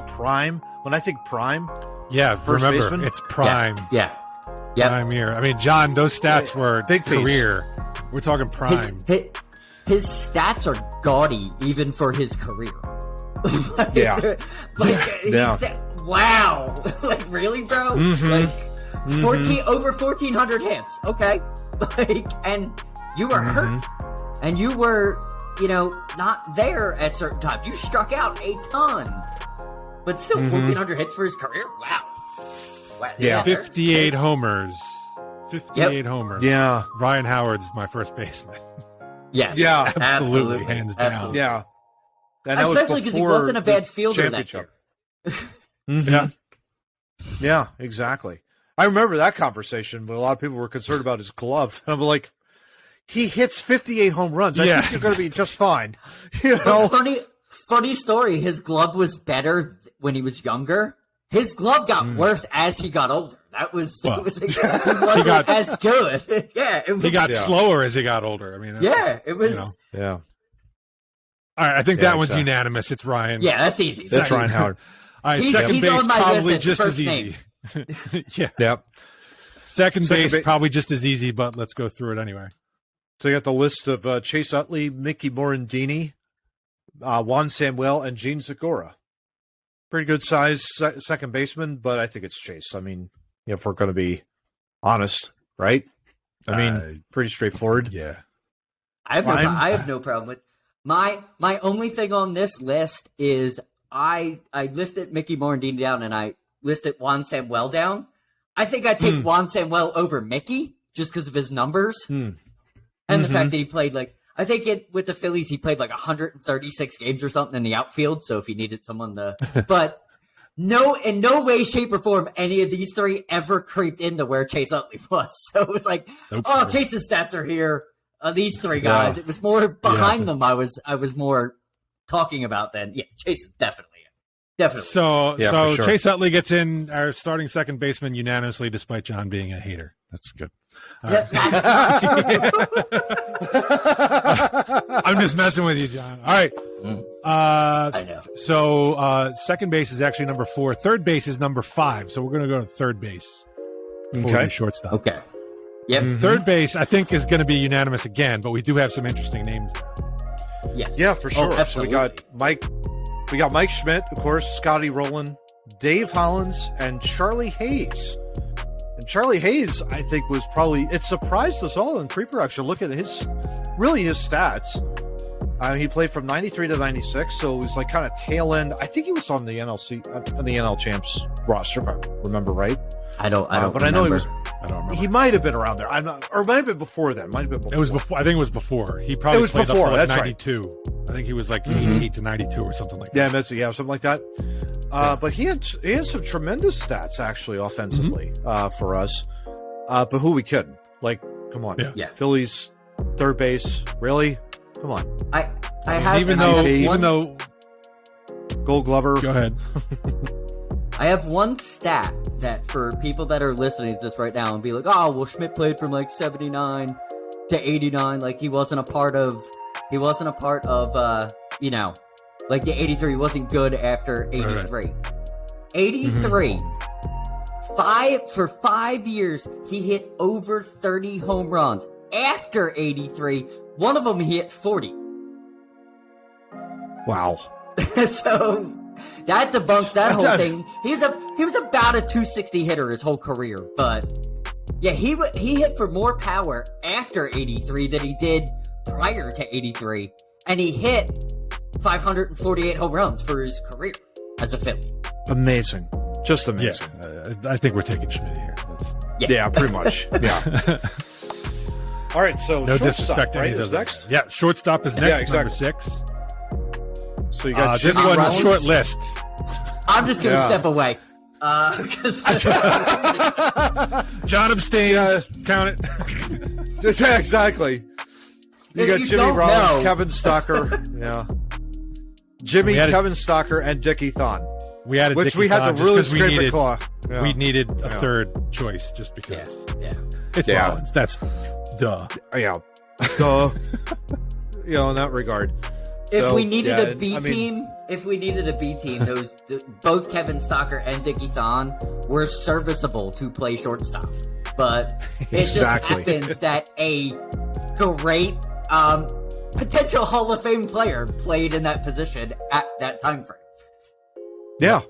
prime, when I think prime, first remember, baseman, it's prime. Yeah. Prime year. I mean, John, those stats were big career. We're talking prime. His stats are gaudy even for his career. Wow. Like, really, bro? Mm-hmm. Like, over 1,400 hits. Okay. And you were hurt. And you were, not there at certain times. You struck out a ton. But still, 1,400 hits for his career? Wow. Yeah. 58 homers. 58 homers. Yeah. Ryan Howard's my first baseman. Yes. Yeah. Absolutely. Hands down. Absolutely. Yeah. And especially because he wasn't a bad fielder that year. Yeah, exactly. I remember that conversation, but a lot of people were concerned about his glove. And I'm like, he hits 58 home runs. I think you're going to be just fine. Funny story. His glove was better when he was younger. His glove got worse as he got older. He wasn't as good. He got slower as he got older. I mean, it was. Yeah. All right, I think that one's unanimous. It's Ryan. Yeah, that's easy. That's Ryan Howard. All right, second base probably just as easy. Yep. Second base probably just as easy, but let's go through it anyway. So you got the list of Chase Utley, Mickey Morandini, Juan Samuel, and Gene Segura. Pretty good size second baseman, but I think it's Chase. I mean, if we're going to be honest, right? I mean, pretty straightforward. Yeah. I have no problem with my only thing on this list is I listed Mickey Morandini down and I listed Juan Samuel down. I think I take Juan Samuel over Mickey just because of his numbers and the fact that he played I think with the Phillies he played 136 games or something in the outfield. So if he needed someone to, but in no way, shape, or form any of these three ever creeped into where Chase Utley was. So it was Chase's stats are here. These three guys. It was more behind them. I was more talking about than Chase is definitely. So sure. Chase Utley gets in our starting second baseman unanimously, despite John being a hater. That's good. Right. I'm just messing with you, John. All right. I know. So second base is actually number 4. Third base is number 5. So we're going to go to third base. Okay. Shortstop. Okay. Yep. Third base, I think, is going to be unanimous again, but we do have some interesting names there. Yes. Yeah, for sure. So absolutely. we got Mike Schmidt, of course, Scotty Rowland, Dave Hollins, and Charlie Hayes. And Charlie Hayes, I think, it surprised us all in pre-production. Look at his stats. He played from 93 to 96, so it was like kind of tail end. I think he was on the on the NL Champs roster, if I remember right. I don't but remember. I know he was. I don't remember. He might have been around there. I'm not, or might have been before then. Might have been before. It was before. I think it was before. He probably It was played before, up to like that's 92. I think he was like 88 to 92 or something like that. Yeah, something like that. But he had some tremendous stats actually offensively for us. But who we kidding? Like, come on. Yeah. Phillies, third base, really? Come on. I have even though Gold Glover. go ahead. I have one stat that for people that are listening to this right now and be like, oh, well, Schmidt played from like 79 to 89. Like he wasn't a part of, you know, like the 83 he wasn't good after 83. Right. 83. For 5 years, he hit over 30 home runs. After 83, one of them he hit 40. Wow. So that debunks that whole thing. He was about a 260 hitter his whole career, but yeah, he hit for more power after 83 than he did prior to 83, and he hit 548 home runs for his career as a Philly. Amazing. Just amazing. Yeah, I think we're taking Schmidt here. Yeah, pretty much. Yeah. All right, so No shortstop, disrespect to right, any of is those next. guys. Yeah, shortstop is next. Yeah, exactly. Number 6. So you got This Jimmy one Rollins. short list. I'm just gonna Yeah. step away. 'Cause John abstains. Count it. Yeah, exactly. You If got you Jimmy don't Rollins, know- Kevin Stocker, yeah, Jimmy, We had Kevin Stocker, and Dickie Thon, We had a which Dickie we had Thon to just really 'cause we scrape a needed, claw. Yeah. we needed a Yeah. third choice just because. yeah. It's Yeah. Rollins. That's duh. Yeah, duh. You know, in that regard. If So, we needed yeah, a B I mean, team, both Kevin Stocker and Dickie Thon were serviceable to play shortstop. But it Exactly. just happens that a great potential Hall of Fame player played in that position at that time frame. yeah,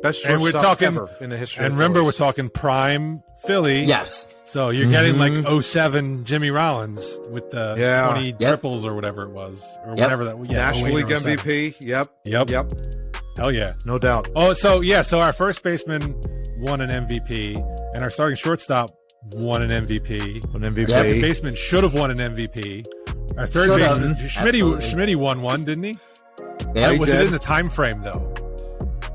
best And we're shortstop talking- ever in the history. And of remember, we're Phillies. talking prime Philly. Yes. So you're getting like 07 Jimmy Rollins with the Yeah. 20 Yep. triples or whatever it was. Or Yep. whatever that yeah, National 08 League or 07. MVP. Yep. Yep. Hell yeah. No doubt. Oh, so our first baseman won an MVP, and our starting shortstop won an MVP. An MVP. Second baseman should have won an MVP. Our third Should have. baseman, Absolutely. Schmitty won one, didn't he? Yeah. He Was it did. in the time frame though?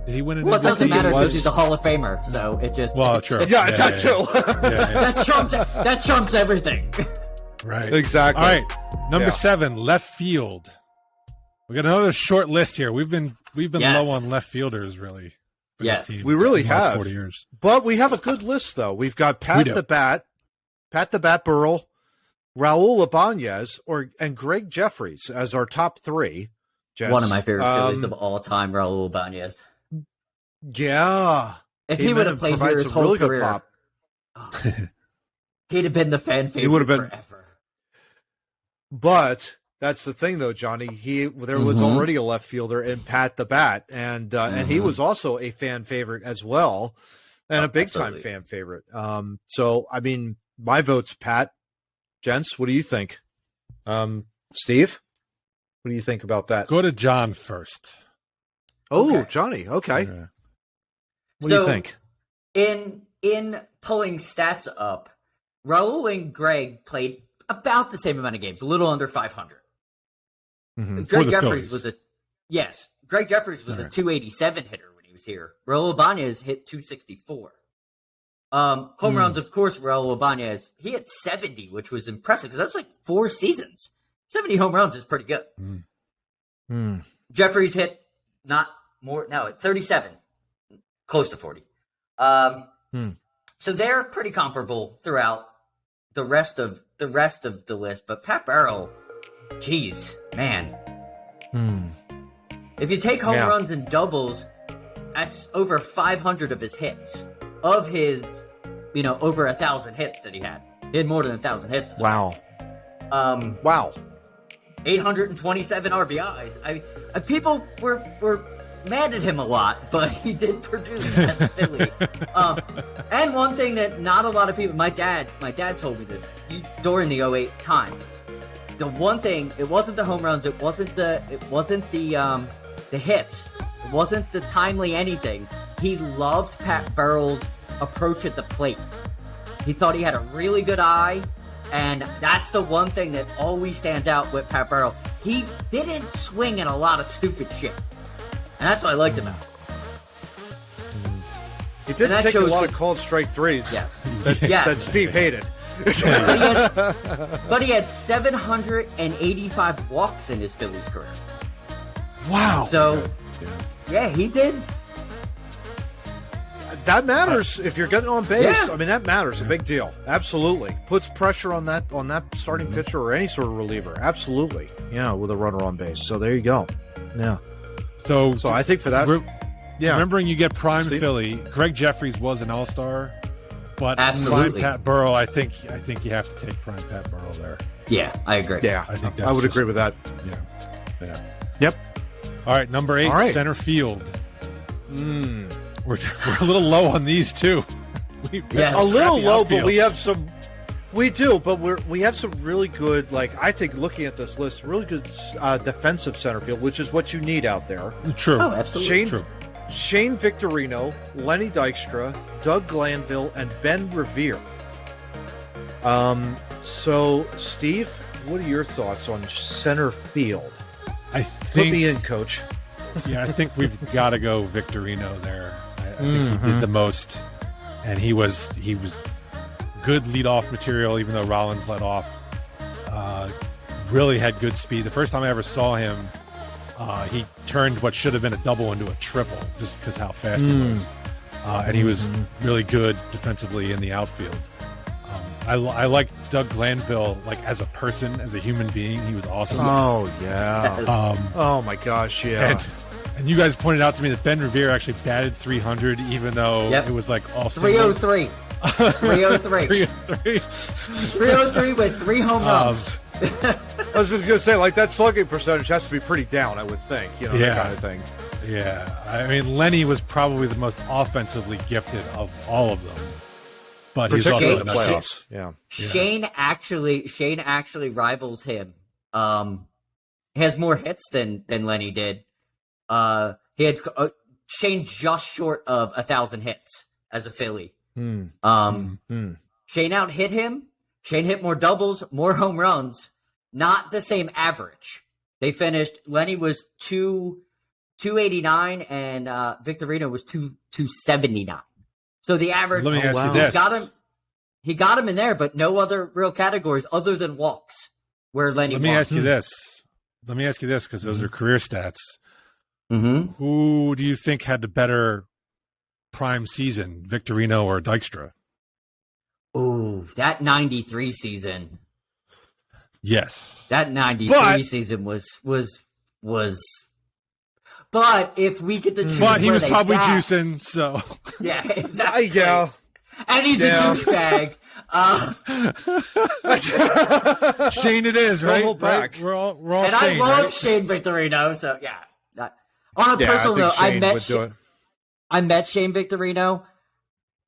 Did he win an Well, it MVP? doesn't think it matter because was. he's a Hall of Famer, so it just Well, sure. Yeah, that too. Yeah, that trumps everything. right. Exactly. All right, number Yeah. 7, left field. We got another short list here. We've been Yes. low on left fielders, really. For Yes. this team We really in the last have. 40 years. But we have a good list, though. We've got We Pat do. the Bat Burrell, Raul Ibanez, and Greg Jeffries as our top 3. Gents. One of my favorite Phillies of all time, Raul Ibanez. Yeah. If Came he in would have and played here provided his some whole really good career, pop. he'd have been the fan favorite would have been- forever. But that's the thing, though, Johnny. There was already a left fielder in Pat the Bat, and he was also a fan favorite as well, and a big time absolutely. fan favorite. So I mean, my vote's Pat. Gents, what do you think? Steve, what do you think about that? Go to John first. Oh, Okay. Johnny. Okay. Yeah. What do you think? In pulling stats up, Raul and Greg played about the same amount of games, a little under 500. For Greg the Jeffries Phillies. Greg Jeffries was a Alright. 287 hitter when he was here. Raul Ibanez hit 264. Home runs, of course, Raul Ibanez, he hit 70, which was impressive because that was like 4 seasons. 70 home runs is pretty good. Jeffries hit not more, no, 37, close to 40. So they're pretty comparable throughout the rest of the list. But Pat Burrell, geez, man. If you take home Yeah. runs and doubles, that's over 500 of his hits. Of his, over 1,000 hits that he had. He had more than 1,000 hits. Wow. Um, Wow. 827 RBIs. People were mad at him a lot, but he did produce as a Philly. And one thing that not a lot of people, my dad told me this during the 08 time. the one thing, it wasn't the home runs, it wasn't the hits, it wasn't the timely anything. He loved Pat Burrell's approach at the plate. He thought he had a really good eye, and that's the one thing that always stands out with Pat Burrell. He didn't swing at a lot of stupid shit, and that's what I liked about him. He did take a lot of called strike threes. Yes. That Steve hated. But he had 785 walks in his Phillies career. Wow. So, yeah, he did. That matters if you're getting on base. Yeah. I mean, that matters. A big deal. Absolutely. Puts pressure on that starting pitcher or any sort of reliever. Absolutely. Yeah, with a runner on base. So there you go. Yeah. So I think for that. Remembering you get prime Steve? Philly, Greg Jeffries was an all-star, but Absolutely. prime Pat Burrell, I think you have to take prime Pat Burrell there. Yeah, I agree. Yeah, I think I would agree with that. Yeah. Yep. All right, number 8, center field. We're a little low on these too. Yes. A little low, outfield. but we have some. We do, but we have some really good, I think, looking at this list, really good defensive center field, which is what you need out there. True. Oh, absolutely. True. Shane Victorino, Lenny Dykstra, Doug Glanville, and Ben Revere. So, Steve, what are your thoughts on center field? I Put me think, in, Coach. I think we've got to go Victorino there. I think he did the most, and he was good leadoff material, even though Rollins let off. Really had good speed. The first time I ever saw him, he turned what should have been a double into a triple just because how fast he was. And he was really good defensively in the outfield. I like Doug Glanville, like as a person, as a human being. He was awesome. Oh, yeah. Oh, my gosh, yeah. And you guys pointed out to me that Ben Revere actually batted 300, even though it was like all singles. 303. 303. 303 with 3 home runs. I was just going to say, that slugging percentage has to be pretty down, I would think. That kind of thing. Yeah. I mean, Lenny was probably the most offensively gifted of all of them. But he's also in the playoffs. Yeah. Shane actually rivals him. He has more hits than Lenny did. He had Shane just short of 1,000 hits as a Philly. Shane out-hit him. Shane hit more doubles, more home runs. Not the same average. They finished. Lenny was 289 and Victorino was 279. So the average. Let me ask you this. He got him in there, but no other real categories other than walks where Lenny. Let me ask you this because those are career stats. Who do you think had the better prime season, Victorino or Dykstra? Oh, that 93 season. Yes. That 93 season was. But if we get to choose, but he was probably juicing, so yeah, exactly. Yeah, and he's a douchebag. Shane, it is right. Back. We're all and Shane, I love right? Shane Victorino. So yeah. On a personal note, I met Shane Victorino.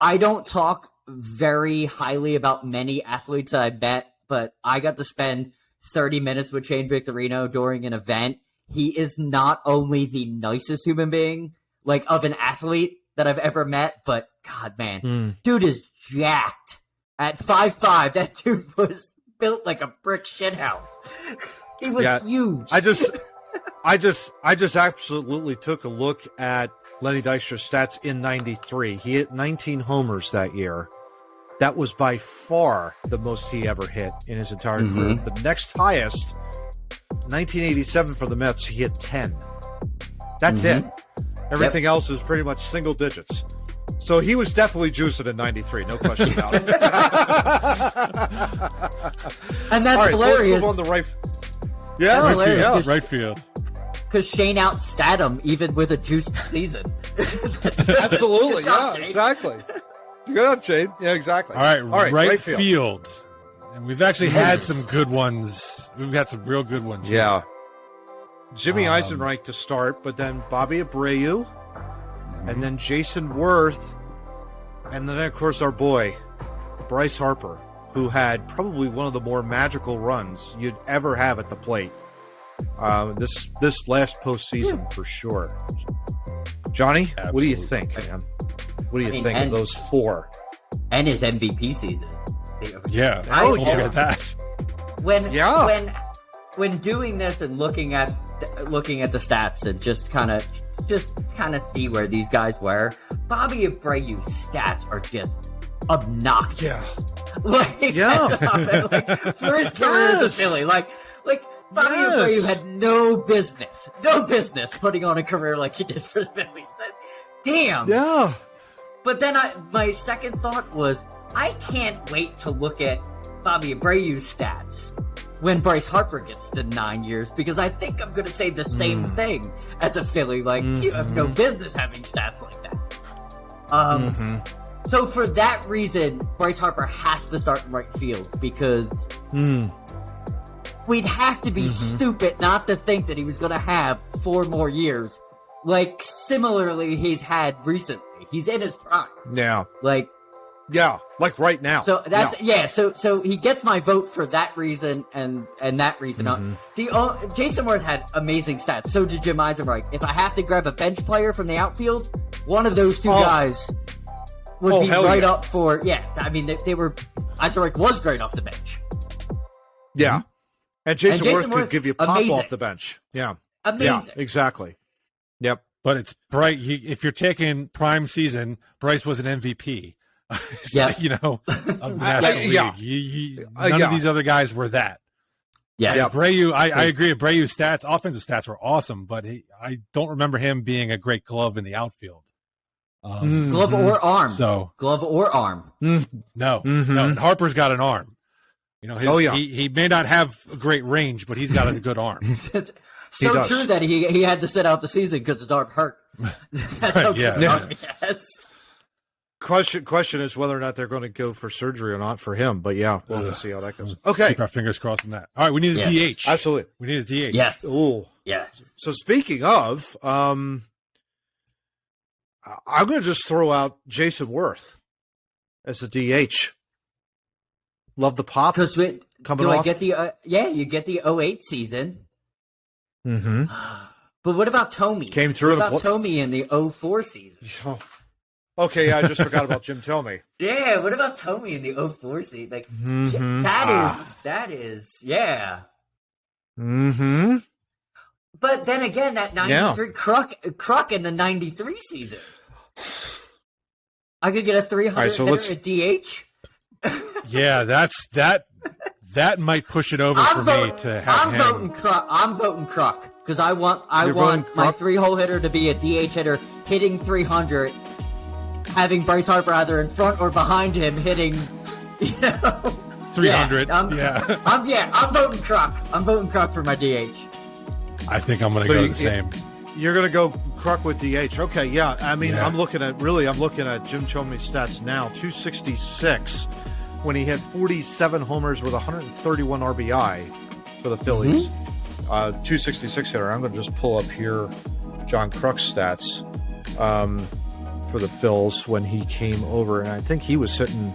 I don't talk very highly about many athletes that I met, but I got to spend 30 minutes with Shane Victorino during an event. He is not only the nicest human being, of an athlete that I've ever met, but God, man, dude is jacked. At 5'5", that dude was built like a brick shithouse. He was huge. I just absolutely took a look at Lenny Dykstra's stats in 93. He hit 19 homers that year. That was by far the most he ever hit in his entire career. The next highest, 1987 for the Mets, he hit 10. That's it. Everything else is pretty much single digits. So he was definitely juicing in 93, no question about it. And that's hilarious. So let's move on the right. Right field. Because Shane outstat him even with a juiced season. Absolutely, job, exactly. Good job, Shane. Yeah, exactly. All right, right field. And we've actually had some good ones. We've got some real good ones. Yeah. Jimmy Eisenreich to start, but then Bobby Abreu, and then Jason Worth, and then, of course, our boy, Bryce Harper, who had probably one of the more magical runs you'd ever have at the plate. This last postseason for sure. Johnny, Absolutely. what do you think, man? What do you think of those four? And his MVP season. Yeah. Oh, Don't yeah. forget that. When doing this and looking at the stats and just kind of see where these guys were, Bobby Abreu's stats are just obnoxious. Yeah. For his career as a Philly, like Bobby Abreu had no business putting on a career like he did for the Phillies. Damn. Yeah. But then my second thought was, I can't wait to look at Bobby Abreu's stats when Bryce Harper gets to 9 years, because I think I'm going to say the same thing as a Philly. Like, you have no business having stats like that. So for that reason, Bryce Harper has to start in right field, because we'd have to be stupid not to think that he was going to have 4 more years, like similarly he's had recently. He's in his prime. Yeah. Like right now. So that's So he gets my vote for that reason and that reason. Jason Worth had amazing stats. So did Jim Eisenreich. If I have to grab a bench player from the outfield, one of those two guys would be right up for. Yeah, I mean they were. Eisenreich was great off the bench. Yeah, and Jason Worth could give you pop amazing. off the bench. Yeah, amazing. Yeah, exactly. Yep. But it's Bryce. If you're taking prime season, Bryce was an MVP. Yeah, of the National League. None of these other guys were that. Yeah, Abreu. I agree. Abreu's stats, offensive stats, were awesome, but I don't remember him being a great glove in the outfield. Glove or arm. Glove or arm. No. And Harper's got an arm. He may not have a great range, but he's got a good arm. So true that he had to sit out the season because his arm hurt. That's how good his arm is. Question is whether or not they're going to go for surgery or not for him. But we'll have to see how that goes. Okay. Keep our fingers crossed on that. All right, we need a DH. Absolutely. We need a DH. Yes. Ooh. Yes. So speaking of, I'm going to just throw out Jason Worth as the DH. Love the pop. Because coming off. You get the 08 season. Mm-hmm. But what about Tomey? Came through. What about Tomey in the 04 season? Okay, I just forgot about Jim Tomey. Yeah, what about Tomey in the 04 season? Like that is Mm-hmm. But then again, that 93 Kruk in the 93 season. I could get a 300 hitter at DH. Yeah, that might push it over me to have him. I'm voting Kruk because I want my 3-hole hitter to be a DH hitter hitting 300, having Bryce Harper either in front or behind him hitting, 300. I'm voting Kruk. I'm voting Kruk for my DH. I think I'm going to go the same. You're going to go Kruk with DH. Okay, yeah. I mean, I'm looking at Jim Tomey's stats now. 266 when he had 47 homers with 131 RBI for the Phillies. 266 hitter. I'm going to just pull up here John Kruk's stats for the Phils when he came over, and I think he was sitting.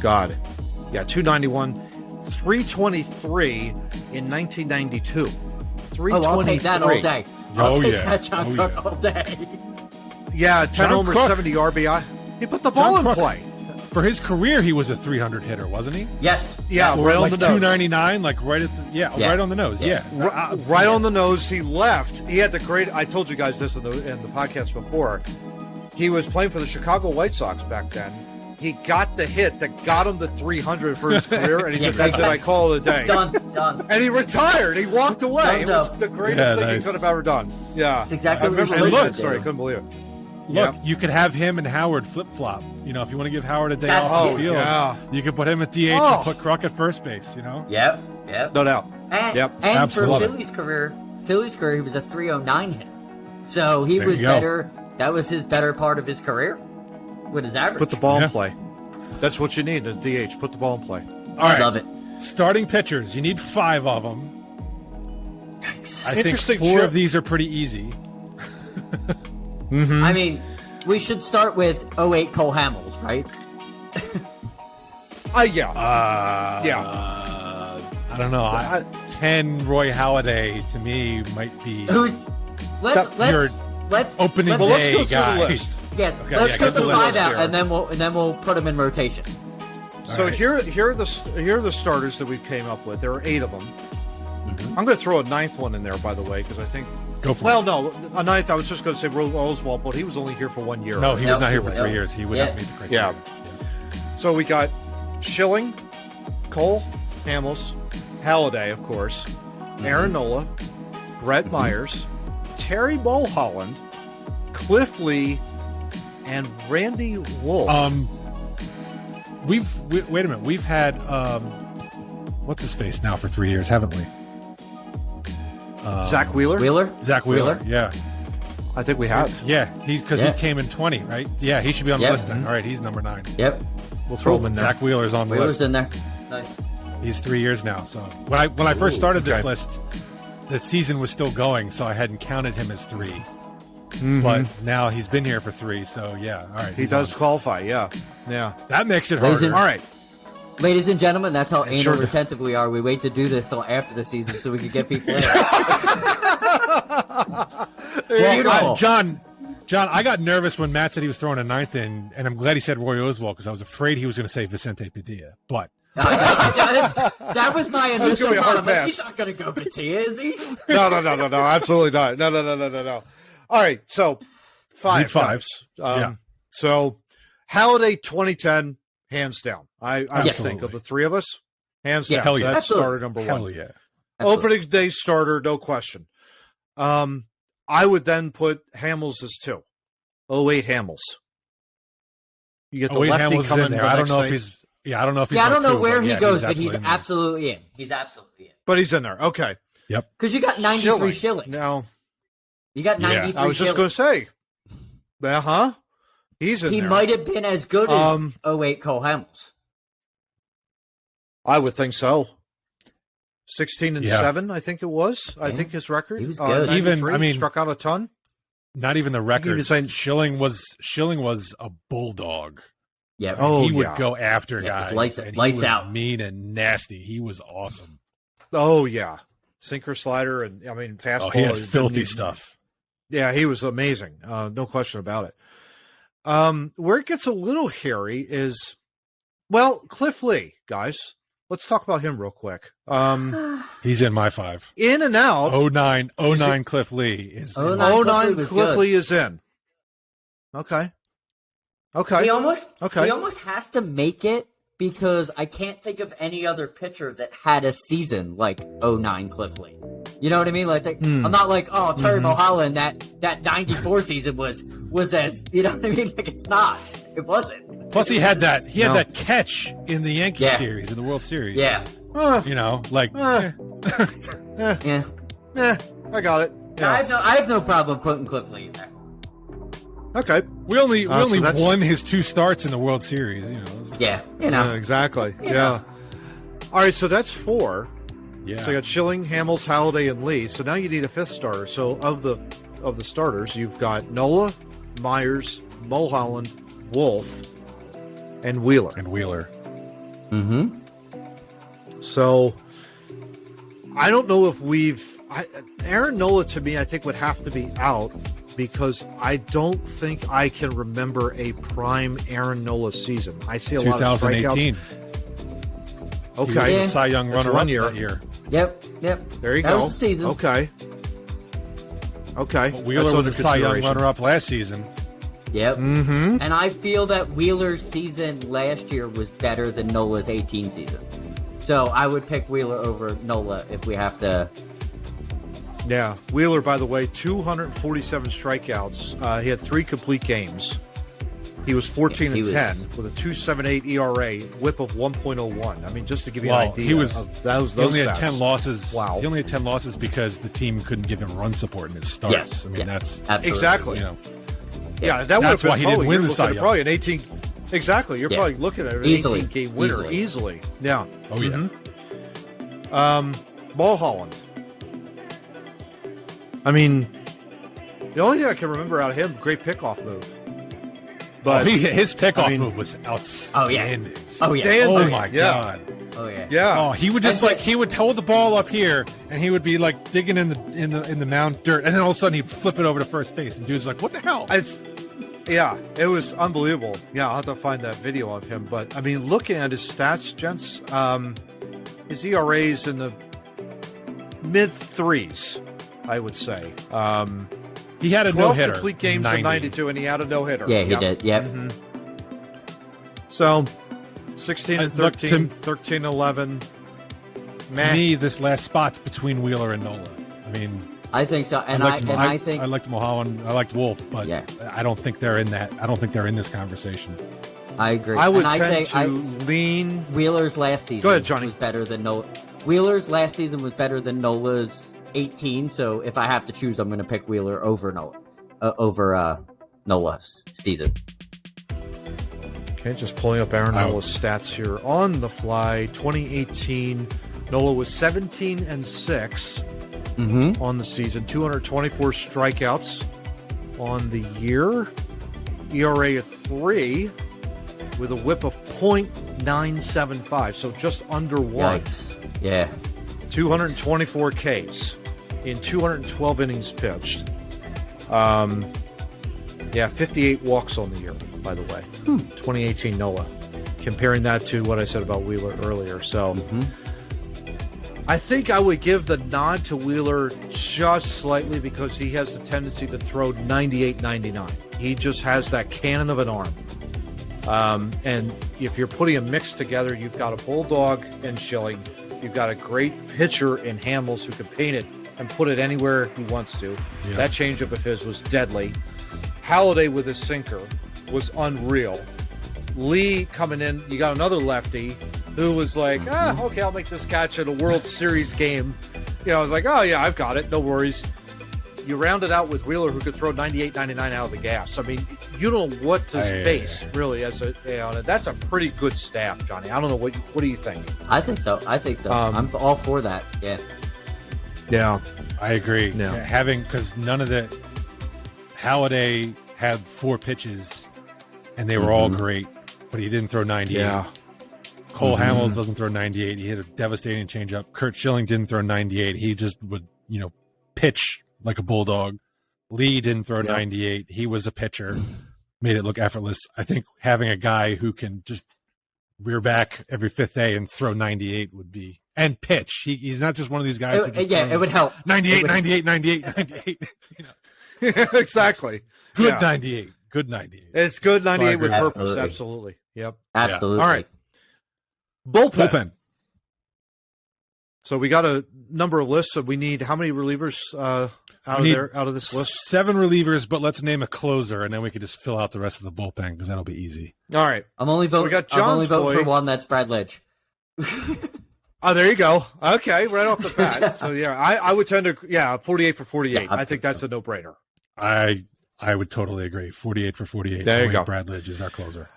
291, 323 in 1992. 323. Oh, I'll take that all day. I'll take that John Kruk all day. Yeah, 10 homers, 70 RBI. He put the ball in play. For his career, he was a 300 hitter, wasn't he? Yes. Yeah, right on the nose. 299, like right at the right on the nose. Yeah, right on the nose. He left. He had the great. I told you guys this in the podcast before. He was playing for the Chicago White Sox back then. He got the hit that got him the 300 for his career, and he said, "That's it. I call it a day." Done. And he retired. He walked away. It was the greatest thing he could have ever done. Yeah, that's exactly what I remember. Sorry, I couldn't believe it. Look, you could have him and Howard flip-flop. If you want to give Howard a day off the field, you could put him at DH and put Kruk at first base, Yep. No doubt. And for Philly's career, he was a 309 hitter. So he was better. That was his better part of his career with his average. Put the ball in play. That's what you need as DH. Put the ball in play. All right. Love it. Starting pitchers. You need 5 of them. Yikes. I think 4 of these are pretty easy. I mean, we should start with 08 Cole Hamels, right? Yeah. I don't know. 10 Roy Halladay to me might be Let's opening Well, let's day go through guy. the list. Yes, Okay, let's yeah, go get the through list 5 out, here. and then we'll put them in rotation. So right. here are the starters that we came up with. There are 8 of them. I'm going to throw a 9th one in there, by the way, because I think. Go for Well, it. no, a 9th. I was just going to say Oswald, but he was only here for 1 year. No, he was Yep. not here for 3 Yep. years. He would Yeah. not meet the criteria. So we got Schilling, Cole, Hamels, Halladay, of course, Aaron Nola, Brett Myers, Terry Mulholland, Cliff Lee, and Randy Wolf. Wait a minute. We've had what's his face now for 3 years, haven't we? Zach Wheeler? Zach Wheeler. Yeah, I think we have. yeah. He came in 20, right? Yeah, he should be on the Yep. list then. All right, he's number 9. Yep. We'll throw him in there. Zach Wheeler's on the Wheeler's list. in there. Nice. He's 3 years now. So when I first started this okay. list, the season was still going, so I hadn't counted him as 3. Mm-hmm. But now he's been here for 3, so yeah. All right, He he's does on. qualify, yeah. That makes it Ladies harder. All right. Ladies and gentlemen, that's how anal sure- retentive we are. We wait to do this till after the season so we can get people in. Beautiful. John, I got nervous when Matt said he was throwing a 9th in, and I'm glad he said Roy Oswald because I was afraid he was going to say Vicente Padilla. But That was my gonna initial be a hard thought. I'm like, pass. he's not going to go Batia, is he? No, absolutely not. No. All right, so 5. Need 5. Yeah. So Halladay 2010, hands down. I would Absolutely. think of the 3 of us, hands Yeah, down. hell So yeah. that's Absolutely. starter number 1. hell yeah. Absolutely. Opening day starter, no question. I would then put Hamels as 2. 08 Hamels. You get the Wade lefty Hamels is coming in there. the I don't next know day. if he's. Yeah, I don't know if he's. Yeah, I don't like know 2, where but he yeah, goes, but he's in there. absolutely in. He's absolutely in. But he's in there. Okay. Because you got 93 Schilling. Now, You got Yeah. 93 I was just going to say. He's in He there. might have been as good as 08 Cole Hamels. I would think so. 16 and Yeah. 7, I think it was. I Yeah. think his record. He was good. 93, Even, struck out a ton. Not even the record. even saying- Schilling was a bulldog. Yeah. Oh, he would yeah. go after Yeah, it was guys. lights- and lights he was out. mean and nasty. He was awesome. Oh yeah, sinker slider, and I mean fastball. Oh, he had filthy He- stuff. Yeah, he was amazing. No question about it. Where it gets a little hairy is, well, Cliff Lee, guys. Let's talk about him real quick. He's in my 5. In and out. 09 Cliff Lee is. 09 09 was Cliff good. Lee is in. Okay. He almost Okay. has to make it because I can't think of any other pitcher that had a season like 09 Cliff Lee. You know what I mean? Like, I'm not like, oh, Terry Mulholland, that 94 season was as, you know what I mean? Like, it's not. It wasn't. Plus, he had that No. that catch in the Yankee Yeah. series, in the World Series. Yeah. You know, like Yeah. I got it. I Yeah. have no problem putting Cliff Lee in there. Okay. we only so that's- won his 2 starts in the World Series. You know. Yeah. You know. Yeah, exactly. You Yeah. know. All right, so that's 4. Yeah. So you got Schilling, Hamels, Halladay, and Lee. So now you need a 5th starter. So of the starters, you've got Nola, Myers, Mulholland, Wolf, and Wheeler. Mm-hmm. So I don't know if Aaron Nola to me, I think would have to be out because I don't think I can remember a prime Aaron Nola season. I see a lot of 2018. strikeouts. He was Okay. a Cy Young That's runner-up 1 year. that year. Yep. There you That go. was the season. Okay. But Wheeler That's was under a Cy Young consideration. runner-up last season. Yep. Mm-hmm. And I feel that Wheeler's season last year was better than Nola's 18 season. So I would pick Wheeler over Nola if we have to. Yeah. Wheeler, by the way, 247 strikeouts. He had 3 complete games. He was 14 Yeah, he and was- 10 with a 2.78 ERA, WHIP of 1.01. I mean, just to give you an Well, idea, he was. of those He only had stats. 10 losses. Wow. He only had 10 losses because the team couldn't give him run support in his starts. Yes. I mean, that's Absolutely. Exactly. you know. Yeah, that would have That's been why he didn't probably, win you're the Cy looking at Young. probably an 18. Exactly, you're Yeah. probably looking at an Easily. 18-game winner Easily. Yeah. Oh yeah. Mulholland. I mean, the only thing I can remember out of him, great pickoff move. But his pickoff move was outstanding. Oh yeah. Oh my god. Oh yeah. Yeah. Oh, he would just he would hold the ball up here, and he would be like digging in the mound dirt, and then all of a sudden he'd flip it over to first base, and dude's like, "What the hell?" Yeah, it was unbelievable. Yeah, I'll have to find that video of him. But I mean, looking at his stats, gents, his ERA's in the mid threes, I would say. He had a 12 no-hitter. complete games in 92, and he had a no-hitter. Yeah, he did. Yep. Mm-hmm. So, 16 and 13, 13 and 11. To me, this last spot's between Wheeler and Nola. I mean, I think so, and I think I liked Mulholland. I liked Wolf, but I don't think they're in that. I don't think they're in this conversation. I agree. I would and tend to lean. Wheeler's last season Go ahead, Johnny. was better than Nola. Wheeler's last season was better than Nola's 18. So if I have to choose, I'm going to pick Wheeler over Nola's season. Okay, just pulling up Aaron Nola's stats here on the fly. 2018, Nola was 17 and 6 on the season. 224 strikeouts on the year. ERA of 3 with a WHIP of .975, so just under 1. Yikes. Yeah. 224 Ks in 212 innings pitched. 58 walks on the year, by the way. 2018 Nola. Comparing that to what I said about Wheeler earlier. So I think I would give the nod to Wheeler just slightly because he has the tendency to throw 98, 99. He just has that cannon of an arm. And if you're putting a mix together, you've got a Bulldog and Schilling. You've got a great pitcher in Hamels who can paint it and put it anywhere he wants to. Yeah. That changeup of his was deadly. Halladay with his sinker was unreal. Lee coming in, you got another lefty who was like, okay, I'll make this catch at a World Series game. You know, I was like, oh, yeah, I've got it. No worries. You round it out with Wheeler, who could throw 98, 99 out of the gas. I mean, you don't know what to face, really. As a, you know, that's a pretty good staff, Johnny. I don't know. What do you think? I think so. I'm all for that. Yeah. Yeah. I agree. Yeah. Because none of the Halladay had 4 pitches, and they were all great, but he didn't throw 98. Yeah. Cole Hamels doesn't throw 98. He hit a devastating changeup. Kurt Schilling didn't throw 98. He just would, pitch like a bulldog. Lee didn't throw 98. He was a pitcher, made it look effortless. I think having a guy who can just rear back every 5th day and throw 98 would be, and pitch. He's not just one of these guys who just it would help. 98, 98, 98, 98. Exactly. Good 98. Good 98. It's good 98 with purpose. Absolutely. Absolutely. Yep. Absolutely. Yeah. All right. Bullpen. So we got a number of lists. So we need how many relievers out of this list? 7 relievers, but let's name a closer, and then we can just fill out the rest of the bullpen because that'll be easy. All right. I'm only voting for one. That's Brad Lidge. Oh, there you go. Okay, right off the bat. So yeah, I would tend to 48 for 48. I think that's a no-brainer. I would totally agree. 48 for 48. There you go. Brad Lidge is our closer.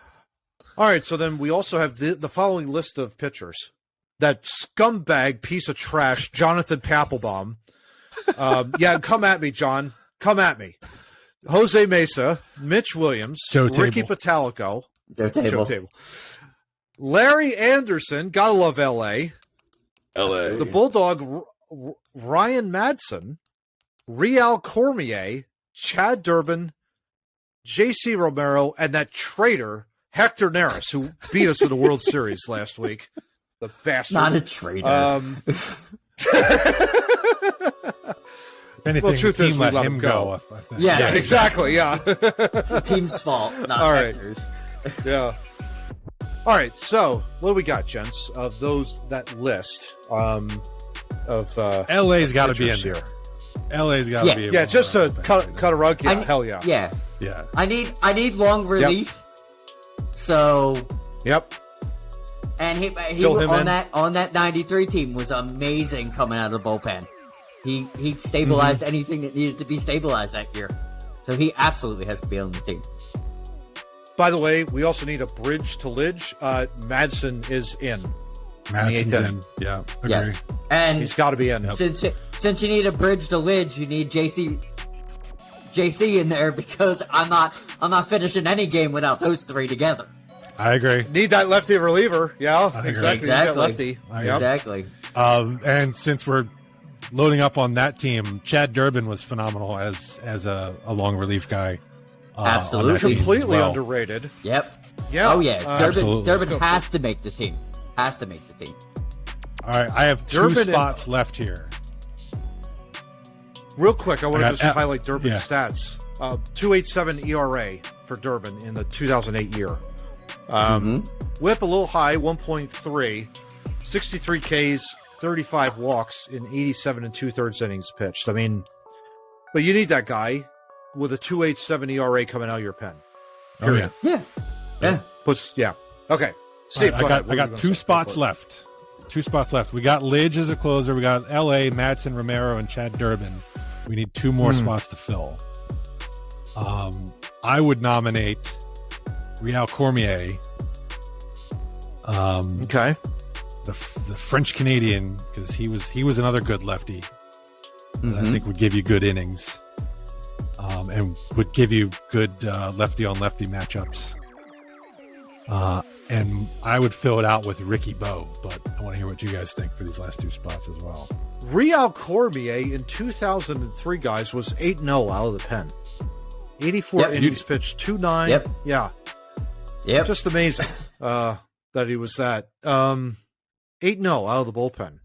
All right, so then we also have the following list of pitchers. That scumbag piece of trash, Jonathan Papelbon. Come at me, John. Come at me. Jose Mesa, Mitch Williams, Ricky Patalico, Joe Table. Larry Anderson, gotta love L.A. The Bulldog, Ryan Madsen, Real Cormier, Chad Durbin, J.C. Romero, and that traitor, Hector Neris, who beat us in the World Series last week. The bastard. Not a traitor. Anything, truth is, we let him go. Yeah, exactly. Yeah. It's the team's fault, not Hector's. Yeah. All right. So, what do we got, gents? Of that list of LA's got to be in here. LA's got to be. Yeah, just to cut a rug. Yeah, hell yeah. Yeah. I need long relief. Yep. So. Yep. And he on that 93 team was amazing coming out of the bullpen. He stabilized anything that needed to be stabilized that year. So he absolutely has to be on the team. By the way, we also need a bridge to Lidge. Madsen is in. Madsen's in. Yeah. Agree. Yes. And he's got to be in. Since you need a bridge to Lidge, you need JC JC in there because I'm not finishing any game without those three together. I agree. Need that lefty reliever. Yeah, I agree. exactly. Need that lefty. Exactly. And since we're loading up on that team, Chad Durbin was phenomenal as a long relief guy. Absolutely. Completely underrated. Yep. Yeah. Oh yeah. Absolutely. Durbin has to make the team. Has to make the team. All right, I have two spots left here. Real quick, I want to just highlight Durbin's stats. 2.87 ERA for Durbin in the 2008 year. Whip a little high, 1.3, 63 Ks, 35 walks in 87 and 2/3 innings pitched. I mean, but you need that guy with a 2.87 ERA coming out of your pen. Oh yeah. Yeah. Okay. Steve, I got two spots left. Two spots left. We got Lidge as a closer. We got LA, Madsen, Romero, and Chad Durbin. We need two more spots to fill. I would nominate Real Cormier. Okay. The French Canadian, because he was another good lefty. That I think would give you good innings, and would give you good lefty on lefty matchups. And I would fill it out with Ricky Bowe, but I want to hear what you guys think for these last two spots as well. Real Cormier in 2003, guys, was 8-0 out of the pen. 84 innings pitched, 2.9. Yep. Yeah. Yep. Just amazing that he was that. 8-0 out of the bullpen.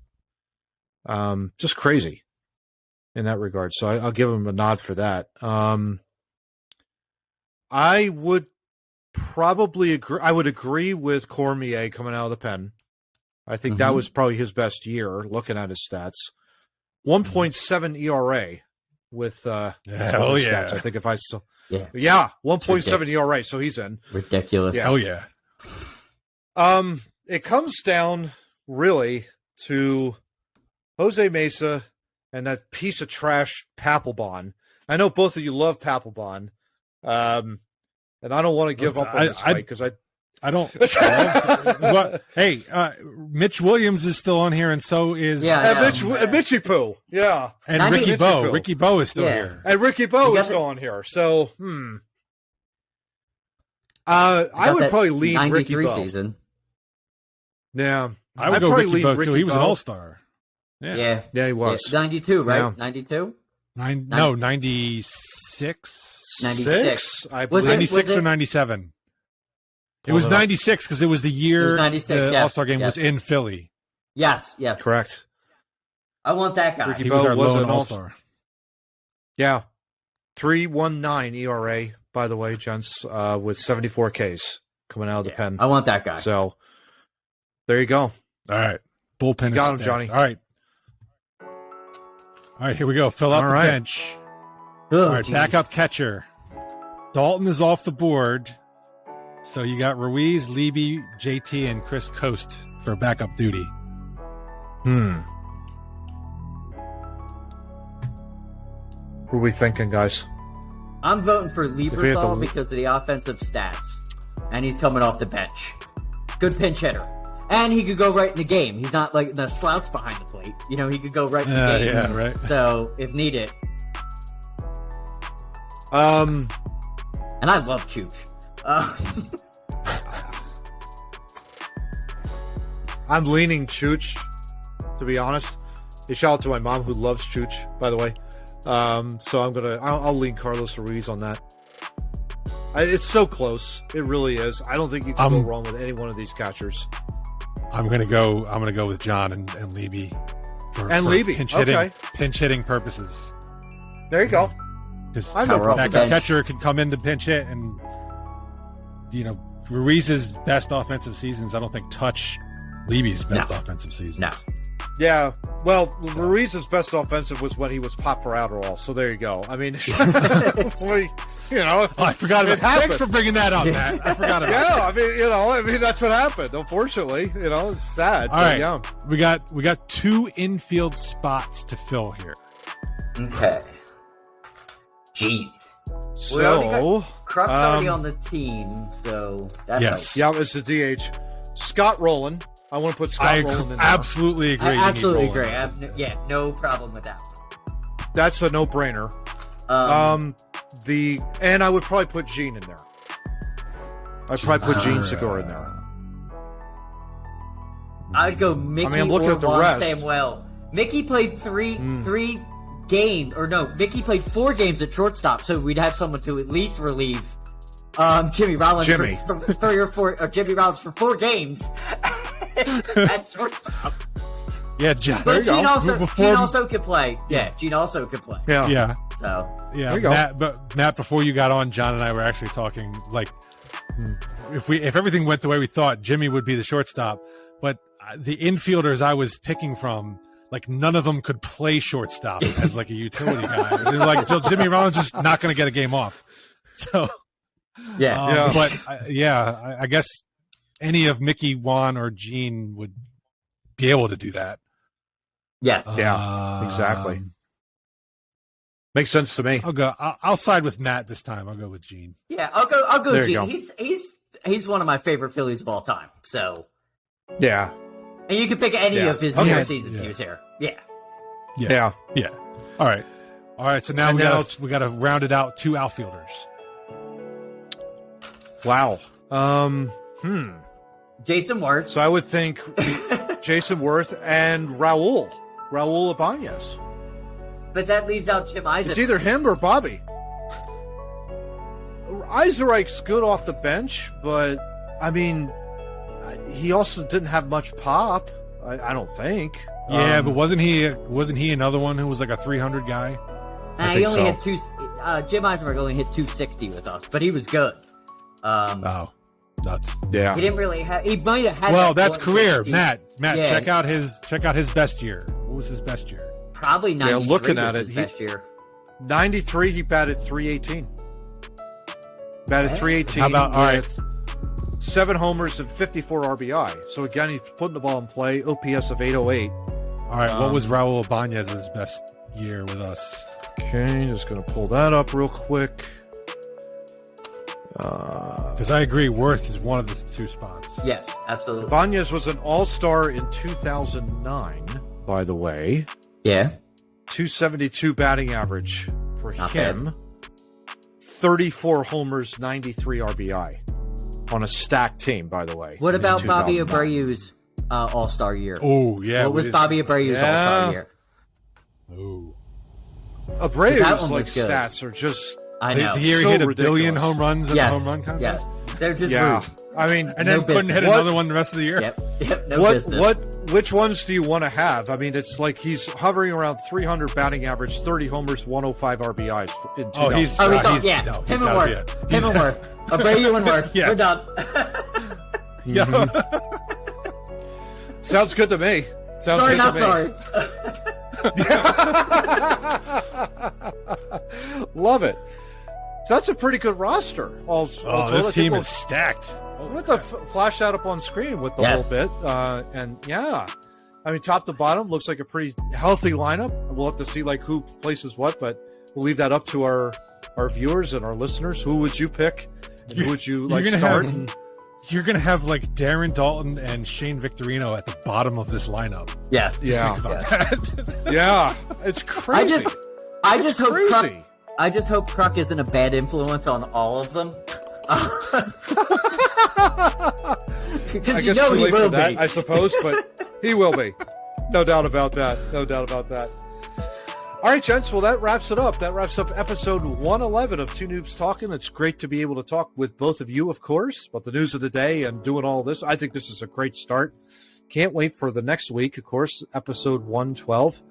Just crazy in that regard. So I'll give him a nod for that. I would probably agree. I would agree with Cormier coming out of the pen. I think that was probably his best year, looking at his stats. 1.7 ERA with stats. I think if I saw, 1.7 ERA, so he's in. Ridiculous. Yeah. Oh yeah. It comes down really to Jose Mesa and that piece of trash Papelbon. I know both of you love Papelbon, and I don't want to give up on this fight because I don't. But hey, Mitch Williams is still on here, and so is Mitchy Poo. Yeah, and Ricky Bowe. Ricky Bowe is still here, and Ricky Bowe is still on here. So, I would probably lead Ricky Bowe. Season. Yeah, I would go Ricky Bowe too. He was an all-star. Yeah, he was. 92, right? Yeah. 92. 96. 96. I believe 96 or 97. It was 96 because it was the year the All-Star game was in Philly. Yes. Correct. I want that guy. He was our lone All-Star. Yeah. 3.19 ERA, by the way, gents, with 74 Ks coming out of the pen. I want that guy. So, there you go. All right. Bullpen got him, Johnny. All right, here we go. Fill out the bench. All right, backup catcher. Dalton is off the board. So you got Ruiz, Leby, JT, and Chris Coast for backup duty. What are we thinking, guys? I'm voting for Lieberthal because of the offensive stats. And he's coming off the bench. Good pinch hitter. And he could go right in the game. He's not like the slouch behind the plate. You know, he could go right in the game. Yeah, right. So, if needed. And I love Chooch. I'm leaning Chooch, to be honest. A shout out to my mom who loves Chooch, by the way. So I'll lean Carlos Ruiz on that. It's so close. It really is. I don't think you can go wrong with any one of these catchers. I'm gonna go with John and Leby for pinch hitting purposes. There you go. Because backup catcher can come in to pinch hit, and Ruiz's best offensive seasons I don't think touch Levy's best offensive seasons. No. Yeah, well, Ruiz's best offensive was when he was popped for Adderall. So there you go. I mean, I forgot about it. Thanks for bringing that up, Matt. I forgot about it. Yeah, I mean, that's what happened. Unfortunately, it's sad. All right, we got two infield spots to fill here. Okay. Jeez. So Krup's already on the team, so that's it's the DH. Scott Rowland. I want to put Scott Rowland in there. Absolutely agree. I absolutely agree. No problem with that. That's a no-brainer. And I would probably put Gene in there. I'd probably put Gene Segura in there. I'd go Mickey I'm looking or at the Juan rest. Samuel. Mickey played three games, or no, Mickey played 4 games at shortstop, so we'd have someone to at least relieve Jimmy Rollins for 3 or 4, or Jimmy Rollins for 4 games at shortstop. Yeah, But Gene also could play. Yeah, Gene also could play. Yeah. So yeah, There you go. Matt, before you got on, John and I were actually talking like if everything went the way we thought, Jimmy would be the shortstop. But the infielders I was picking from, like none of them could play shortstop as like a utility guy. They're like Jimmy Rollins is not going to get a game off. So but I guess any of Mickey, Juan, or Gene would be able to do that. yes, Exactly. Makes sense to me. I'll side with Matt this time. I'll go with Gene. yeah, I'll go There you Gene. He's one of my favorite Phillies of all time. So, Yeah. and you can pick any of his Okay. seasons he was here. Yeah. Yeah. All right. So now we got to round it out. 2 outfielders. Wow. Jason Worth. So I would think Jason Worth and Raul Ibanez. But that leaves out Jim Eisen. It's either him or Bobby. Eisenreich's good off the bench, but I mean, he also didn't have much pop. I don't think. Yeah, but wasn't he another one who was like a 300 guy? He only hit Jim Eisenberg only hit 260 with us, but he was good. Oh, nuts. Yeah. He didn't really have. He might have had. Well, that that's one career, season. Matt. Yeah. Check out his best year. What was his best year? Probably 93 looking was at his it, best year. 93, he batted 318. Batted 318. How about all right? 7 homers and 54 RBI. So again, he's putting the ball in play. OPS of 808. All right, what was Raul Ibanez's best year with us? Okay, just gonna pull that up real quick. Because I agree, Worth is one of the 2 spots. Yes, absolutely. Ibanez was an All-Star in 2009, by the way. Yeah. 272 batting average for Not him. bad. 34 homers, 93 RBI on a stacked team, by the way. What in about Bobby 2009. Abreu's All-Star year? Oh yeah. What was Bobby Abreu's All-Star year? Oh. That Abreu's one like was good. stats are just I know. The year So he hit a ridiculous. billion home runs in yes. the home run contest. Yes. They're just yeah. rude. I mean, And No then couldn't hit business. another one the rest of the year. Yep. No business. which ones do you want to have? I mean, it's like he's hovering around 300 batting average, 30 homers, 105 RBIs in 2000. Oh, he's Oh, he's yeah. no, he's Him and gotta be Worth. it. Him and Worth. Abreu and Worth. Yeah. We're done. Sounds good to me. Sounds Sorry, good not to me. sorry. Love it. So that's a pretty good roster. All Oh, told. I this think team we'll- is stacked. I'm going to flash that up on screen with the Yes. whole bit. And yeah, I mean, top to bottom looks like a pretty healthy lineup. We'll have to see like who places what, but we'll leave that up to our viewers and our listeners. Who would you pick? And who would you like start? You're gonna have like Darren Dalton and Shane Victorino at the bottom of this lineup. Yeah. Yeah, Think about that. yeah, it's crazy. I just hope crazy. Kruk isn't a bad influence on all of them. Because I you guess know too he late for will that, be. I suppose, but he will be. No doubt about that. No doubt about that. All right, gents. Well, that wraps it up. That wraps up episode 111 of Two Noobs Talking. It's great to be able to talk with both of you, of course, about the news of the day and doing all this. I think this is a great start. Can't wait for the next week, of course, episode 112.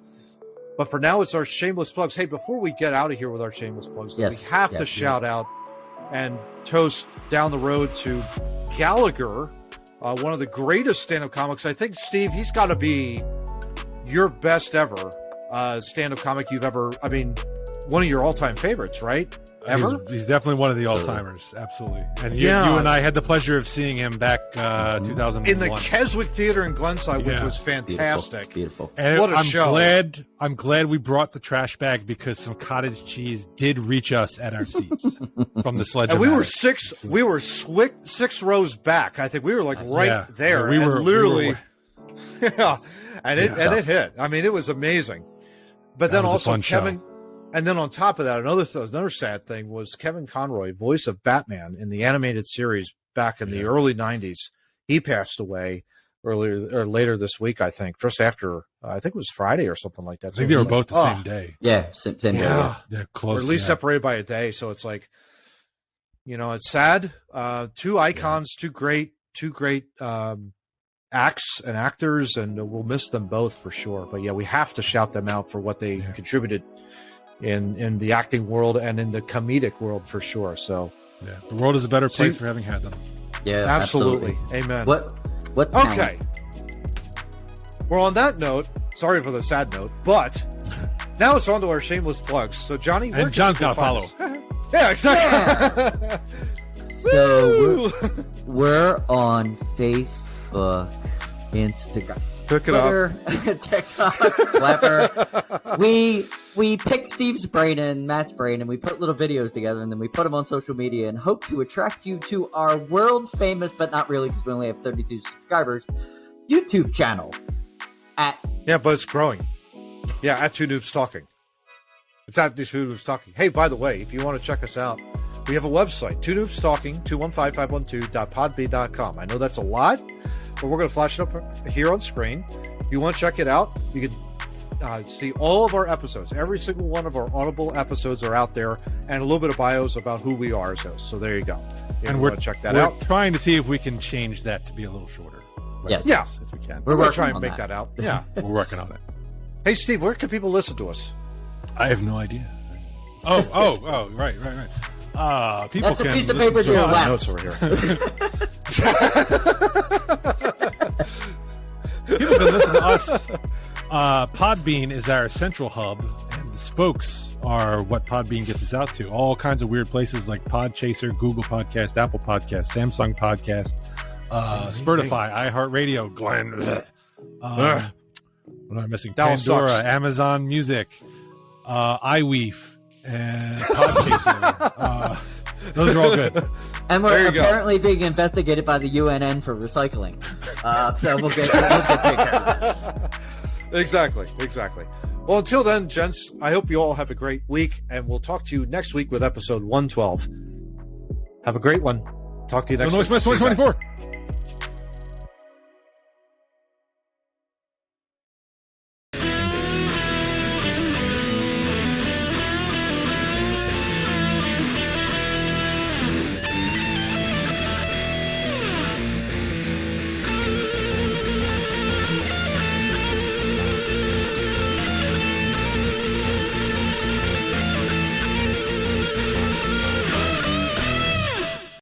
But for now, it's our shameless plugs. Hey, before we get out of here with our shameless plugs, Yes, we have to yes, shout out and toast down the road to Gallagher, one of the greatest stand-up comics. I think, Steve, he's got to be your best ever stand-up comic you've ever, I mean, one of your all-time favorites, right? Ever? He's definitely one of the all-timers, absolutely. And you and I had the pleasure of seeing him back 2001. In the Keswick Theater in Glenside, which Yeah. was fantastic. Beautiful. And What a show. I'm glad we brought the trash bag because some cottage cheese did reach us at our seats from the sledge. And we were six rows back. I think we were like right Yeah. there. Yeah, we and were literally, yeah, and it hit. I mean, it was amazing. But That then was a also fun show. And then on top of that, another sad thing was Kevin Conroy, voice of Batman in the animated series back in the early 90s. He passed away later this week, I think, just after, I think it was Friday or something like that. I think they were both the same day. Yeah, same day. Yeah, close. Or at least separated by a day. So it's like, it's sad. Two icons, two great acts and actors, and we'll miss them both for sure. But yeah, we have to shout them out for what they contributed in the acting world and in the comedic world for sure. So the world is a better place for having had them. Yeah, absolutely. Amen. What okay. Well, on that note, sorry for the sad note, but now it's on to our shameless plugs. So Johnny, and John's got to follow. Yeah, exactly. Yeah. So we're on Facebook, Instagram, Twitter, TikTok, Clever. We pick Steve's brain and Matt's brain, and we put little videos together, and then we put them on social media and hope to attract you to our world famous, but not really because we only have 32 subscribers, YouTube channel. But it's growing. Yeah, at Two Noobs Talking. It's at Two Noobs Talking. Hey, by the way, if you want to check us out, we have a website, Two Noobs Talking, 215512.podbean.com. I know that's a lot, but we're going to flash it up here on screen. If you want to check it out, you can see all of our episodes. Every single one of our Audible episodes are out there, and a little bit of bios about who we are as hosts. So there you go. And we're check that out. We're trying to see if we can change that to be a little shorter. Yes, if we can. We're going to try and make that out. Yeah, we're working on it. Hey, Steve, where can people listen to us? I have no idea. Oh, right. People That's a can piece of paper to your left. Notes over here. People can listen to us. Podbean is our central hub, and the spokes are what Podbean gets us out to. All kinds of weird places like Podchaser, Google Podcast, Apple Podcast, Samsung Podcast, Spotify, iHeartRadio, Glenn. What am I missing? Pandora, Amazon Music, iWeave, and Podchaser. Those are all good. And we're apparently being investigated by the UNN for recycling. So we'll get taken care of that. Exactly. Well, until then, gents, I hope you all have a great week, and we'll talk to you next week with episode 112. Have a great one. Talk to you next week. 2024.